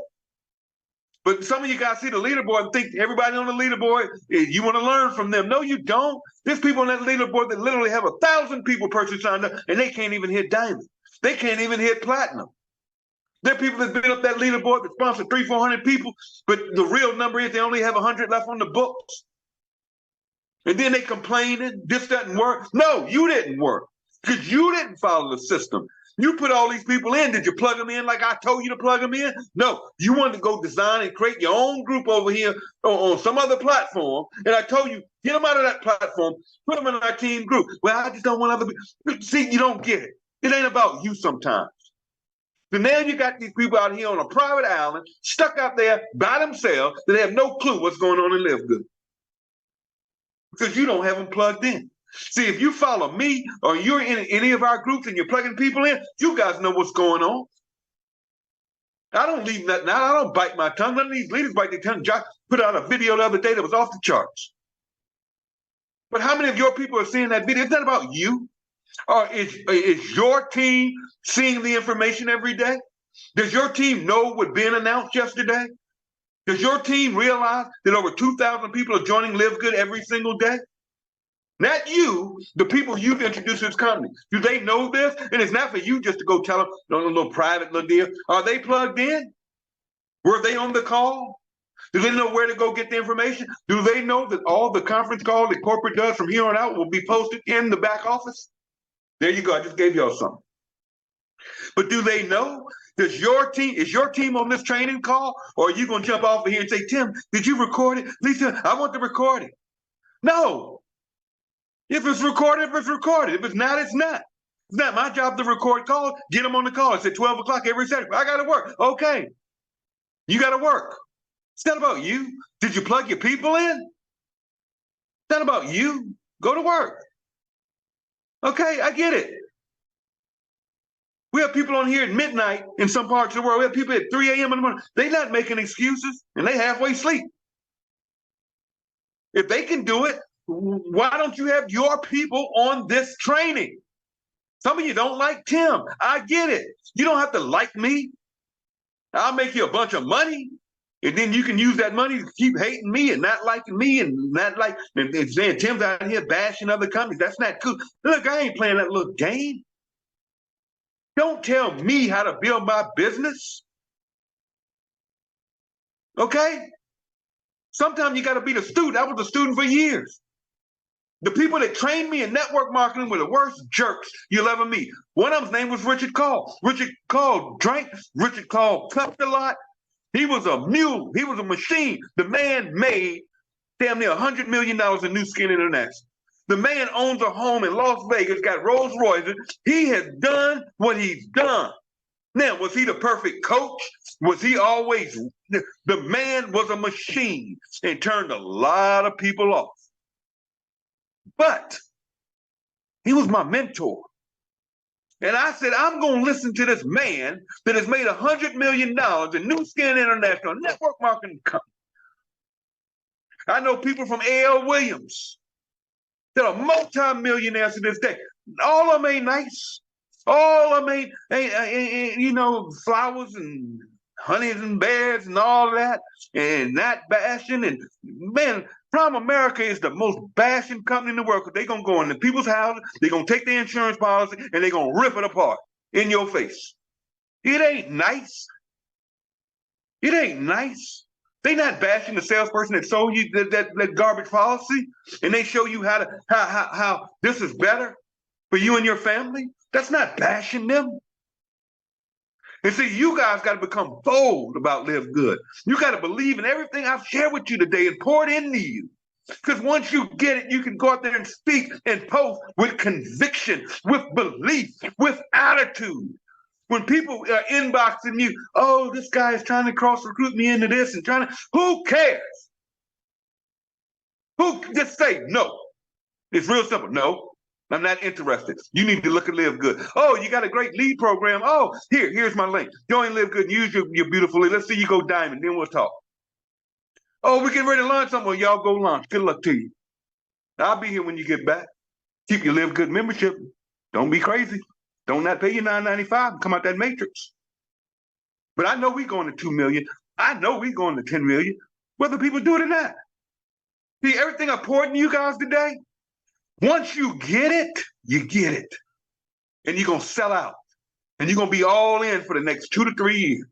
But some of you guys see the leaderboard and think everybody on the leaderboard, you want to learn from them. No, you don't. There's people on that leaderboard that literally have 1,000 people personally signed up, and they can't even hit diamond. They can't even hit platinum. There are people that's been up that leaderboard that sponsor 300-400 people, but the real number is they only have 100 left on the books. And then they complaining, this doesn't work. No, you didn't work because you didn't follow the system. You put all these people in. Did you plug them in like I told you to plug them in? No, you wanted to go design and create your own group over here on some other platform. And I told you, get them out of that platform, put them in our team group. Well, I just don't want other people. See, you don't get it. It ain't about you sometimes. So now you got these people out here on a private island, stuck out there by themselves that have no clue what's going on in LiveGood. Because you don't have them plugged in. See, if you follow me or you're in any of our groups and you're plugging people in, you guys know what's going on. I don't leave nothing out. I don't bite my tongue. None of these leaders bite their tongue. Josh put out a video the other day that was off the charts. But how many of your people are seeing that video? It's not about you. Or is your team seeing the information every day? Does your team know what been announced yesterday? Does your team realize that over 2,000 people are joining LiveGood every single day? Not you, the people you've introduced to this company. Do they know this? And it's not for you just to go tell them a little private little deal. Are they plugged in? Were they on the call? Do they know where to go get the information? Do they know that all the conference calls that corporate does from here on out will be posted in the back office? There you go. I just gave y'all something. But do they know? Is your team on this training call? Or are you going to jump off of here and say, Tim, did you record it? Lisa, I want to record it. No. If it's recorded, it's recorded. If it's not, it's not. It's not my job to record calls. Get them on the call. It's at 12 o'clock every Saturday. I got to work. Okay. You got to work. It's not about you. Did you plug your people in? It's not about you. Go to work. Okay, I get it. We have people on here at midnight in some parts of the world. We have people at 3 a.m. in the morning. They're not making excuses, and they halfway asleep. If they can do it, why don't you have your people on this training? Some of you don't like Tim. I get it. You don't have to like me. I'll make you a bunch of money, and then you can use that money to keep hating me and not liking me and saying Tim's out here bashing other companies. That's not cool. Look, I ain't playing that little game. Don't tell me how to build my business. Okay? Sometimes you got to be the student. I was a student for years. The people that trained me in network marketing were the worst jerks you'll ever meet. One of them's name was Richard Call. Richard Call drank. Richard Call cuffed a lot. He was a mule. He was a machine. The man made damn near $100 million in New Skin International. The man owns a home in Las Vegas, got Rolls Royces. He has done what he's done. Now, was he the perfect coach? Was he always? The man was a machine and turned a lot of people off. But he was my mentor. And I said, I'm going to listen to this man that has made $100 million in New Skin International network marketing company. I know people from A.L. Williams that are multi-millionaires to this day. All of them ain't nice. All of them ain't flowers and honeys and bears and all that, and not bashing. And man, Prime America is the most bashing company in the world because they're going to go into people's houses, they're going to take their insurance policy, and they're going to rip it apart in your face. It ain't nice. It ain't nice. They're not bashing the salesperson that sold you that garbage policy, and they show you how this is better. for you and your family. That's not bashing them. And see, you guys got to become bold about Live Good. You got to believe in everything I've shared with you today and pour it into you. Because once you get it, you can go out there and speak and post with conviction, with belief, with attitude. When people are inboxing you, oh, this guy is trying to cross recruit me into this and trying to, who cares? Who just say no? It's real simple. No, I'm not interested. You need to look at Live Good. Oh, you got a great lead program. Oh, here's my link. Join Live Good. Use your beautiful lead. Let's see you go diamond. Then we'll talk. Oh, we getting ready to launch something. Well, y'all go launch. Good luck to you. I'll be here when you get back. Keep your Live Good membership. Don't be crazy. Don't not pay you $9.95 and come out that matrix. But I know we going to 2 million. I know we going to 10 million, whether people do it or not. See, everything I poured into you guys today, once you get it, you get it. And you're going to sell out. And you're going to be all in for the next 2 to 3 years.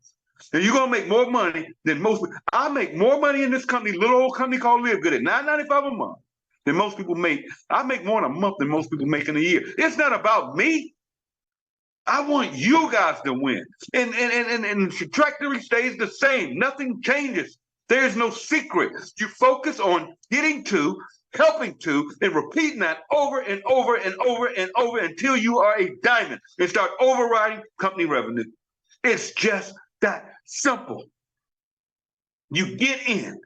And you're going to make more money than most. I make more money in this company, little old company called Live Good, at $9.95 a month than most people make. I make more in a month than most people make in a year. It's not about me. I want you guys to win. And the trajectory stays the same. Nothing changes. There's no secret. You focus on getting to, helping to, and repeating that over and over and over and over until you are a diamond and start overriding company revenue. It's just that simple. You get in.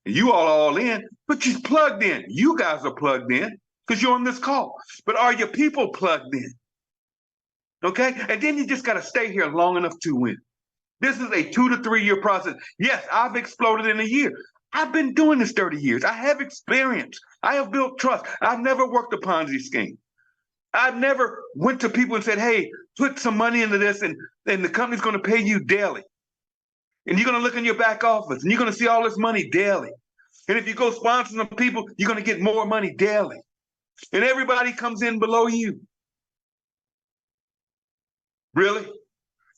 You all in, but you're plugged in. You guys are plugged in because you're on this call. But are your people plugged in? Okay? And then you just got to stay here long enough to win. This is a 2 to 3 year process. Yes, I've exploded in a year. I've been doing this 30 years. I have experience. I have built trust. I've never worked a Ponzi scheme. I've never went to people and said, hey, put some money into this and the company's going to pay you daily. And you're going to look in your back office and you're going to see all this money daily. And if you go sponsor some people, you're going to get more money daily. And everybody comes in below you. Really?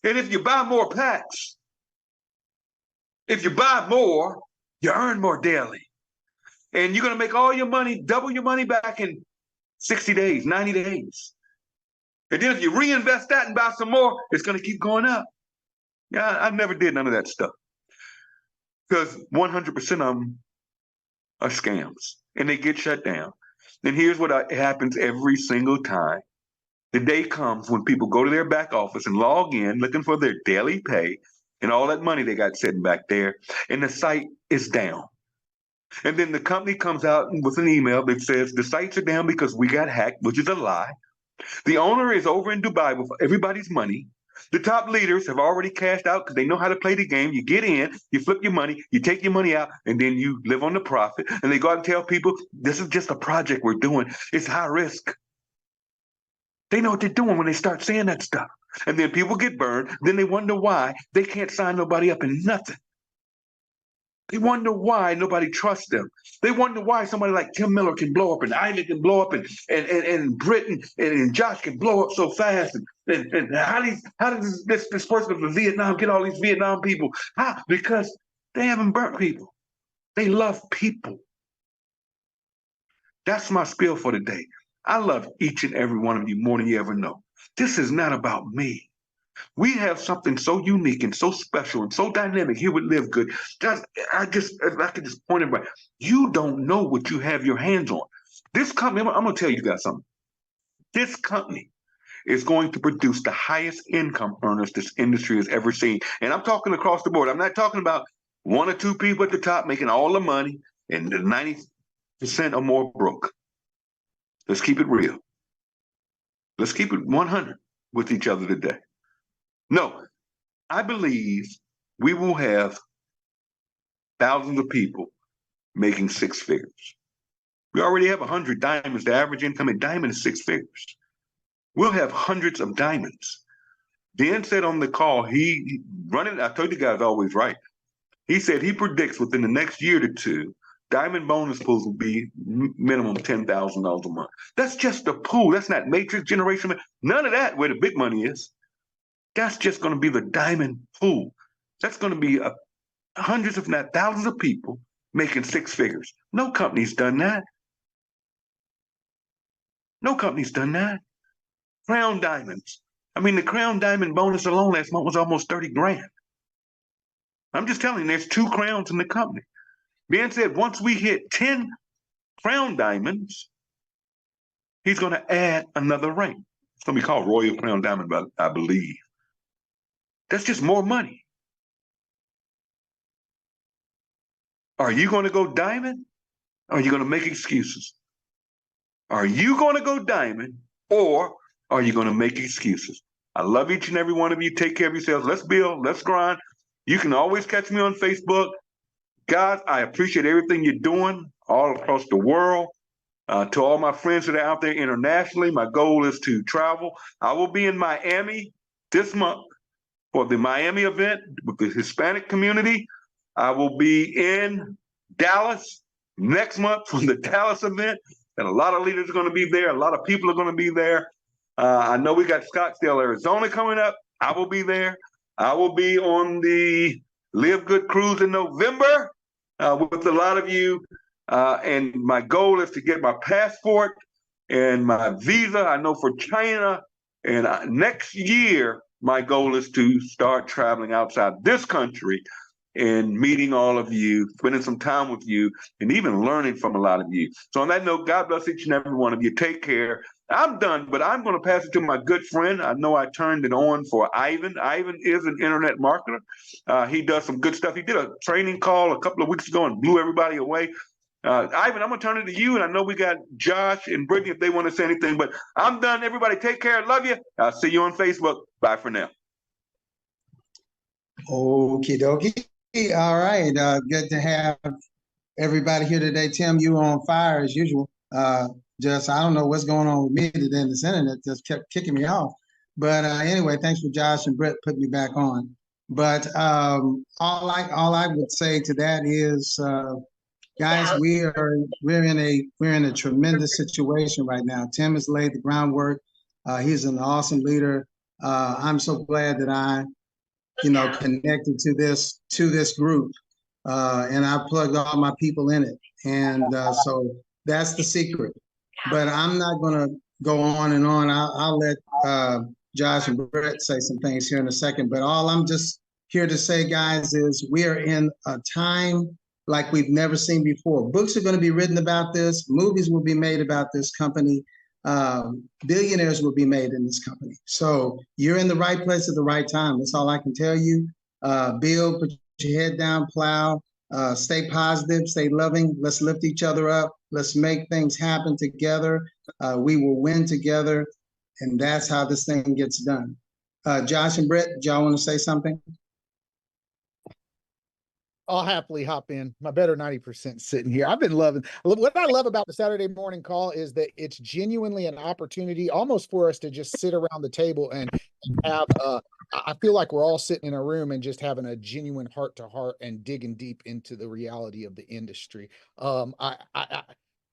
And if you buy more packs, if you buy more, you earn more daily. And you're going to make all your money, double your money back in 60 days, 90 days. And then if you reinvest that and buy some more, it's going to keep going up. Yeah, I never did none of that stuff. Because 100% of them are scams and they get shut down. And here's what happens every single time. The day comes when people go to their back office and log in looking for their daily pay and all that money they got sitting back there, and the site is down. And then the company comes out with an email that says the sites are down because we got hacked, which is a lie. The owner is over in Dubai with everybody's money. The top leaders have already cashed out because they know how to play the game. You get in, you flip your money, you take your money out, and then you live on the profit. And they go out and tell people, this is just a project we're doing. It's high risk. They know what they're doing when they start saying that stuff. And then people get burned. Then they wonder why they can't sign nobody up in nothing. They wonder why nobody trusts them. They wonder why somebody like Tim Miller can blow up and Ivan can blow up and Britain and Josh can blow up so fast. And how does this person from Vietnam get all these Vietnam people? How? Because they haven't burnt people. They love people. That's my spiel for today. I love each and every one of you more than you ever know. This is not about me. We have something so unique and so special and so dynamic here with Live Good. If I could just point it right. You don't know what you have your hands on. This company, I'm going to tell you guys something. This company is going to produce the highest income earners this industry has ever seen. And I'm talking across the board. I'm not talking about 1 or 2 people at the top making all the money and the 90% or more broke. Let's keep it real. Let's keep it 100 with each other today. No, I believe we will have thousands of people making 6 figures. We already have 100 diamonds. The average income in diamond is 6 figures. We'll have hundreds of diamonds. Dan said on the call, I told you guys always right. He said he predicts within the next year to 2, diamond bonus pools will be minimum $10,000 a month. That's just a pool. That's not matrix generation. None of that where the big money is. That's just going to be the diamond pool. That's going to be hundreds, if not thousands of people making 6 figures. No company's done that. No company's done that. Crown Diamonds. I mean, the Crown Diamond bonus alone last month was almost 30 grand. I'm just telling you, there's 2 crowns in the company. Ben said once we hit 10 Crown Diamonds, he's going to add another rank. It's going to be called Royal Crown Diamond, I believe. That's just more money. Are you going to go diamond? Or are you going to make excuses? Are you going to go diamond, or are you going to make excuses? I love each and every one of you. Take care of yourselves. Let's build. Let's grind. You can always catch me on Facebook. Guys, I appreciate everything you're doing all across the world. To all my friends that are out there internationally, my goal is to travel. I will be in Miami this month for the Miami event with the Hispanic community. I will be in Dallas next month for the Dallas event, and a lot of leaders are going to be there. A lot of people are going to be there. I know we got Scottsdale, Arizona coming up. I will be there. I will be on the Live Good cruise in November with a lot of you. And my goal is to get my passport and my visa. I know for China. And next year, my goal is to start traveling outside this country and meeting all of you, spending some time with you, and even learning from a lot of you. So on that note, God bless each and every one of you. Take care. I'm done, but I'm going to pass it to my good friend. I know I turned it on for Ivan. Ivan is an internet marketer. He does some good stuff. He did a training call a couple of weeks ago and blew everybody away. Ivan, I'm going to turn it to you, and I know we got Josh and Brittany if they want to say anything, but I'm done. Everybody take care. Love you. I'll see you on Facebook. Bye for now. Okie dokie. All right. Good to have everybody here today. Tim, you on fire as usual. Just I don't know what's going on with me today. This internet just kept kicking me off. But anyway, thanks for Josh and Brett putting me back on. But all I would say to that is, guys, we're in a tremendous situation right now. Tim has laid the groundwork. He's an awesome leader. I'm so glad that I connected to this group, and I plugged all my people in it, and so that's the secret. But I'm not going to go on and on. I'll let Josh and Brett say some things here in a second. But all I'm just here to say, guys, is we are in a time like we've never seen before. Books are going to be written about this. Movies will be made about this company. Billionaires will be made in this company. So you're in the right place at the right time. That's all I can tell you. Build, put your head down, plow, stay positive, stay loving. Let's lift each other up. Let's make things happen together. We will win together. And that's how this thing gets done. Josh and Brett, do y'all want to say something? I'll happily hop in. My better 90% sitting here. I've been loving what I love about the Saturday morning call is that it's genuinely an opportunity almost for us to just sit around the table and have I feel like we're all sitting in a room and just having a genuine heart to heart and digging deep into the reality of the industry.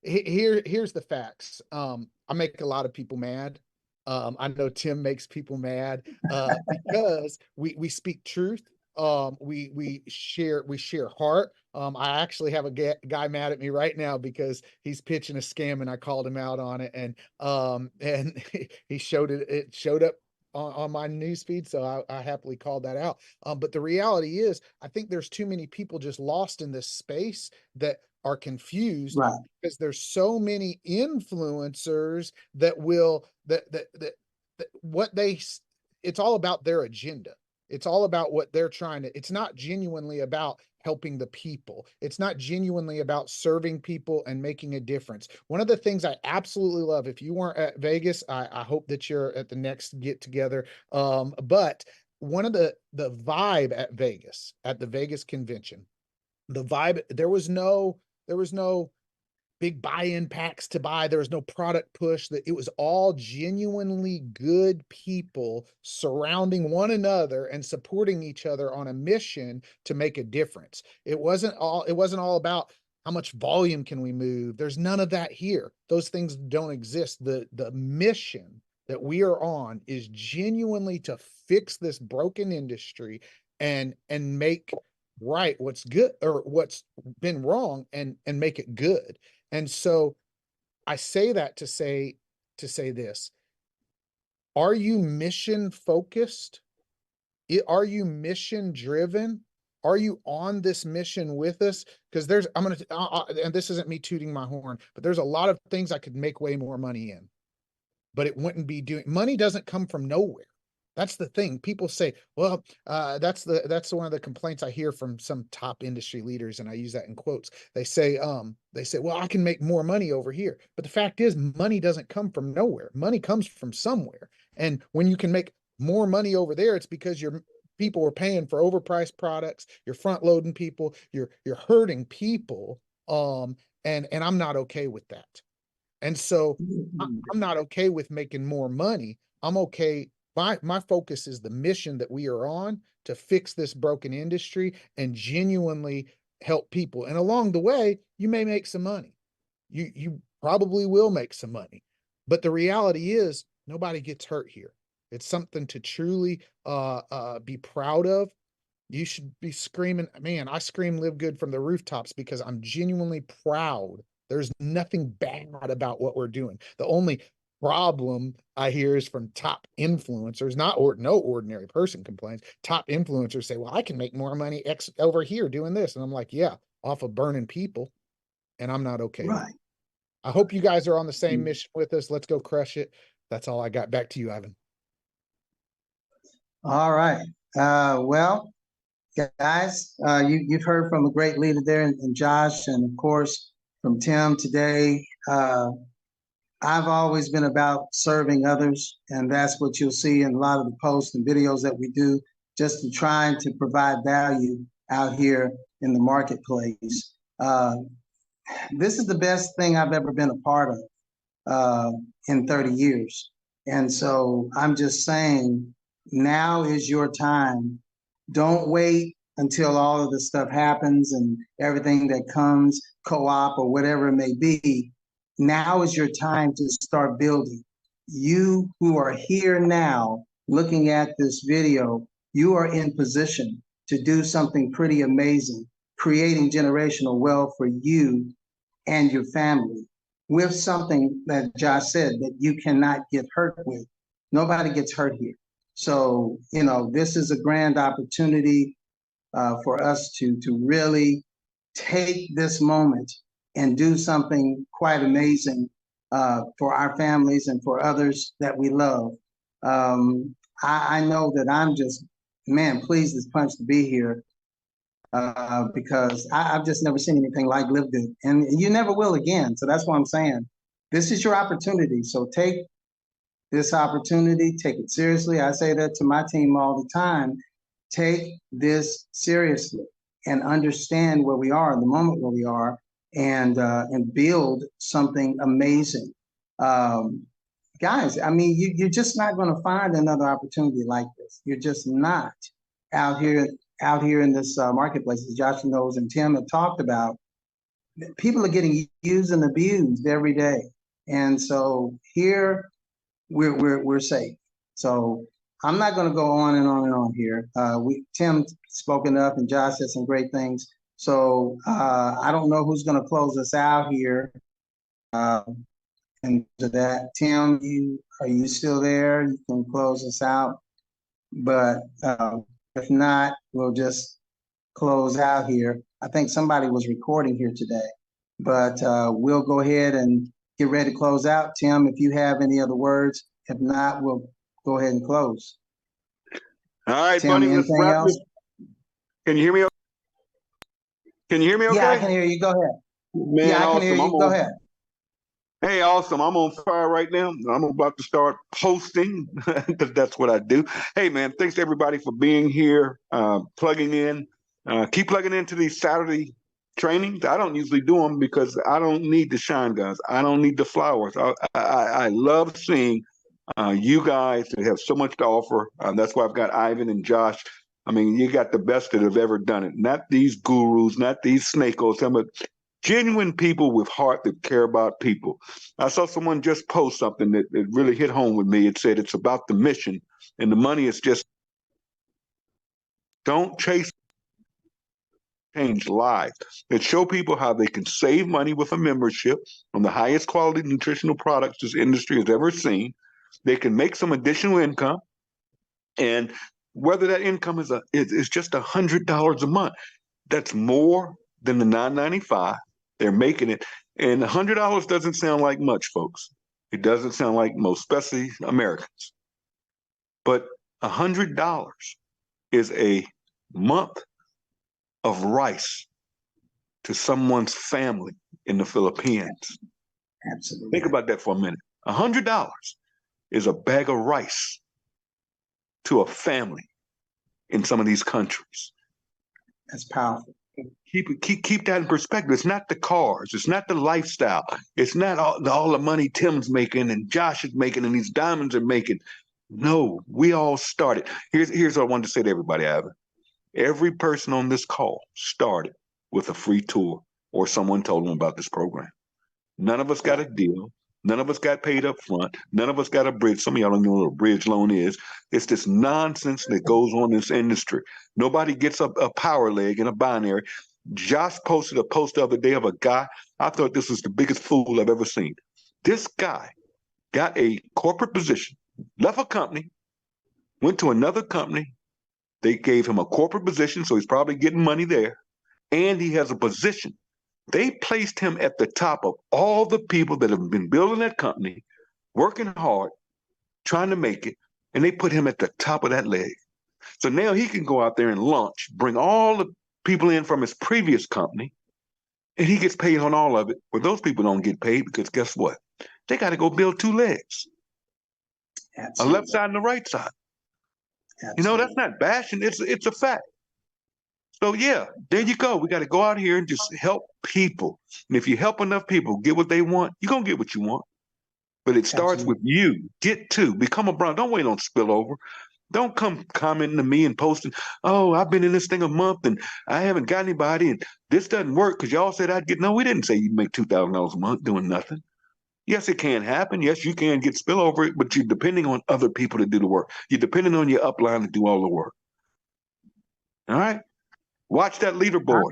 Here's the facts. I make a lot of people mad. I know Tim makes people mad because we speak truth. We share heart. I actually have a guy mad at me right now because he's pitching a scam and I called him out on it, and he showed up on my news feed, so I happily called that out. But the reality is, I think there's too many people just lost in this space that are confused, right? Because there's so many influencers that it's all about their agenda. It's all about what they're trying to, it's not genuinely about helping the people. It's not genuinely about serving people and making a difference. One of the things I absolutely love, if you weren't at Vegas, I hope that you're at the next get together. But one of the vibe at Vegas, at the Vegas convention, the vibe, there was no big buy-in packs to buy. There was no product push. That it was all genuinely good people surrounding one another and supporting each other on a mission to make a difference. It wasn't all about how much volume can we move. There's none of that here. Those things don't exist. The mission that we are on is genuinely to fix this broken industry and make right what's good or what's been wrong and make it good. And so I say that to say this, Are you mission focused? Are you mission driven? Are you on this mission with us? Because there's, and this isn't me tooting my horn, but there's a lot of things I could make way more money in, but it wouldn't be doing, money doesn't come from nowhere. That's the thing. People say, well, that's one of the complaints I hear from some top industry leaders, and I use that in quotes. They say, well, I can make more money over here. But the fact is, money doesn't come from nowhere. Money comes from somewhere. And when you can make more money over there, it's because your people are paying for overpriced products, you're front loading people, you're hurting people. And I'm not okay with that. And so I'm not okay with making more money. I'm okay. My focus is the mission that we are on to fix this broken industry and genuinely help people. And along the way, you may make some money. You probably will make some money. But the reality is nobody gets hurt here. It's something to truly be proud of. You should be screaming, man, I scream live good from the rooftops because I'm genuinely proud. There's nothing bad about what we're doing. The only problem I hear is from top influencers, no ordinary person complains. Top influencers say, well, I can make more money over here doing this. And I'm like, yeah, off of burning people. And I'm not okay. Right. I hope you guys are on the same mission with us. Let's go crush it. That's all I got. Back to you, Ivan. All right. Well, guys, you've heard from a great leader there in Josh, and of course from Tim today. I've always been about serving others, and that's what you'll see in a lot of the posts and videos that we do, just to trying to provide value out here in the marketplace. This is the best thing I've ever been a part of in 30 years. And so I'm just saying, now is your time. Don't wait until all of this stuff happens and everything that comes, co-op or whatever it may be. Now is your time to start building. You who are here now looking at this video, you are in position to do something pretty amazing, creating generational wealth for you and your family with something that Josh said that you cannot get hurt with. Nobody gets hurt here. So, this is a grand opportunity for us to really take this moment and do something quite amazing for our families and for others that we love. I know that I'm just, man, pleased as punch to be here because I've just never seen anything like Live Good, and you never will again. So that's what I'm saying. This is your opportunity. So take this opportunity, take it seriously. I say that to my team all the time. Take this seriously and understand where we are, the moment where we are, and build something amazing. Guys, I mean, you're just not going to find another opportunity like this. You're just not out here in this marketplace, as Josh knows and Tim have talked about. People are getting used and abused every day, and so here we're safe. So I'm not going to go on and on and on here. Tim spoke enough, and Josh said some great things. So I don't know who's going to close us out here. And to that, Tim, are you still there? You can close us out. But if not, we'll just close out here. I think somebody was recording here today, but we'll go ahead and get ready to close out. Tim, if you have any other words, if not, we'll go ahead and close. All right, Tim, buddy, let's wrap else? this. Can you hear me? Can you hear me okay? Yeah, I can hear you. Go ahead. Man, yeah, I awesome. can hear you. Go ahead. Hey, awesome. I'm on fire right now. I'm about to start posting because that's what I do. Hey, man, thanks to everybody for being here, plugging in. Keep plugging into these Saturday trainings. I don't usually do them because I don't need the shine guys. I don't need the flowers. I love seeing you guys that have so much to offer. That's why I've got Ivan and Josh. I mean, you got the best that have ever done it. Not these gurus, not these snakos, but genuine people with heart that care about people. I saw someone just post something that really hit home with me. It said it's about the mission, and the money is just, don't chase, change lives. It show people how they can save money with a membership on the highest quality nutritional products this industry has ever seen. They can make some additional income, and whether that income is just $100 a month, that's more than the $9.95. They're making it, and $100 doesn't sound like much, folks. It doesn't sound like most, especially Americans. But $100 is a month of rice to someone's family in the Philippines. Absolutely. Think about that for a minute. $100 is a bag of rice to a family in some of these countries. That's powerful. Keep that in perspective. It's not the cars. It's not the lifestyle. It's not all the money Tim's making and Josh is making and these diamonds are making. No, we all started. Here's what I wanted to say to everybody, Ivan. Every person on this call started with a free tour or someone told them about this program. None of us got a deal. None of us got paid up front. None of us got a bridge. Some of y'all don't know what a bridge loan is. It's this nonsense that goes on in this industry. Nobody gets a power leg in a binary. Josh posted a post the other day of a guy. I thought this was the biggest fool I've ever seen. This guy got a corporate position, left a company, went to another company. They gave him a corporate position, so he's probably getting money there. And he has a position. They placed him at the top of all the people that have been building that company, working hard, trying to make it, and they put him at the top of that leg. So now he can go out there and launch, bring all the people in from his previous company, and he gets paid on all of it. But those people don't get paid because guess what? They got to go build two legs, a left side and a right side. Absolutely. You know, that's not bashing. It's a fact. So yeah, there you go. We got to go out here and just help people. And if you help enough people get what they want, you're going to get what you want. But it starts with you. Get to. Become a brand. Don't wait on spillover. Don't come commenting to me and posting, oh, I've been in this thing a month and I haven't got anybody and this doesn't work because y'all said I'd get. No, we didn't say you'd make $2,000 a month doing nothing. Yes, it can happen. Yes, you can get spillover, but you're depending on other people to do the work. You're depending on your upline to do all the work. All right? Watch that leaderboard.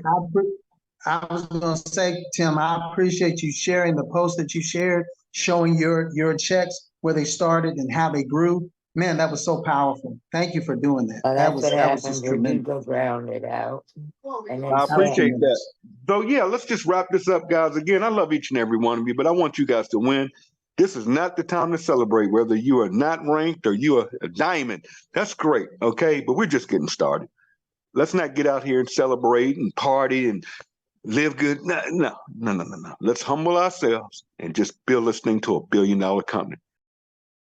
I was going to say, Tim, I appreciate you sharing the post that you shared, showing your checks, where they started and how they grew. Man, that was so powerful. Thank you for doing that. That was just tremendous. Go round it out. And then I appreciate that. So yeah, let's just wrap this up, guys. Again, I love each and every one of you, but I want you guys to win. This is not the time to celebrate, whether you are not ranked or you are a diamond. That's great, okay? But we're just getting started. Let's not get out here and celebrate and party and live good. No. Let's humble ourselves and just build this thing to $1 billion company.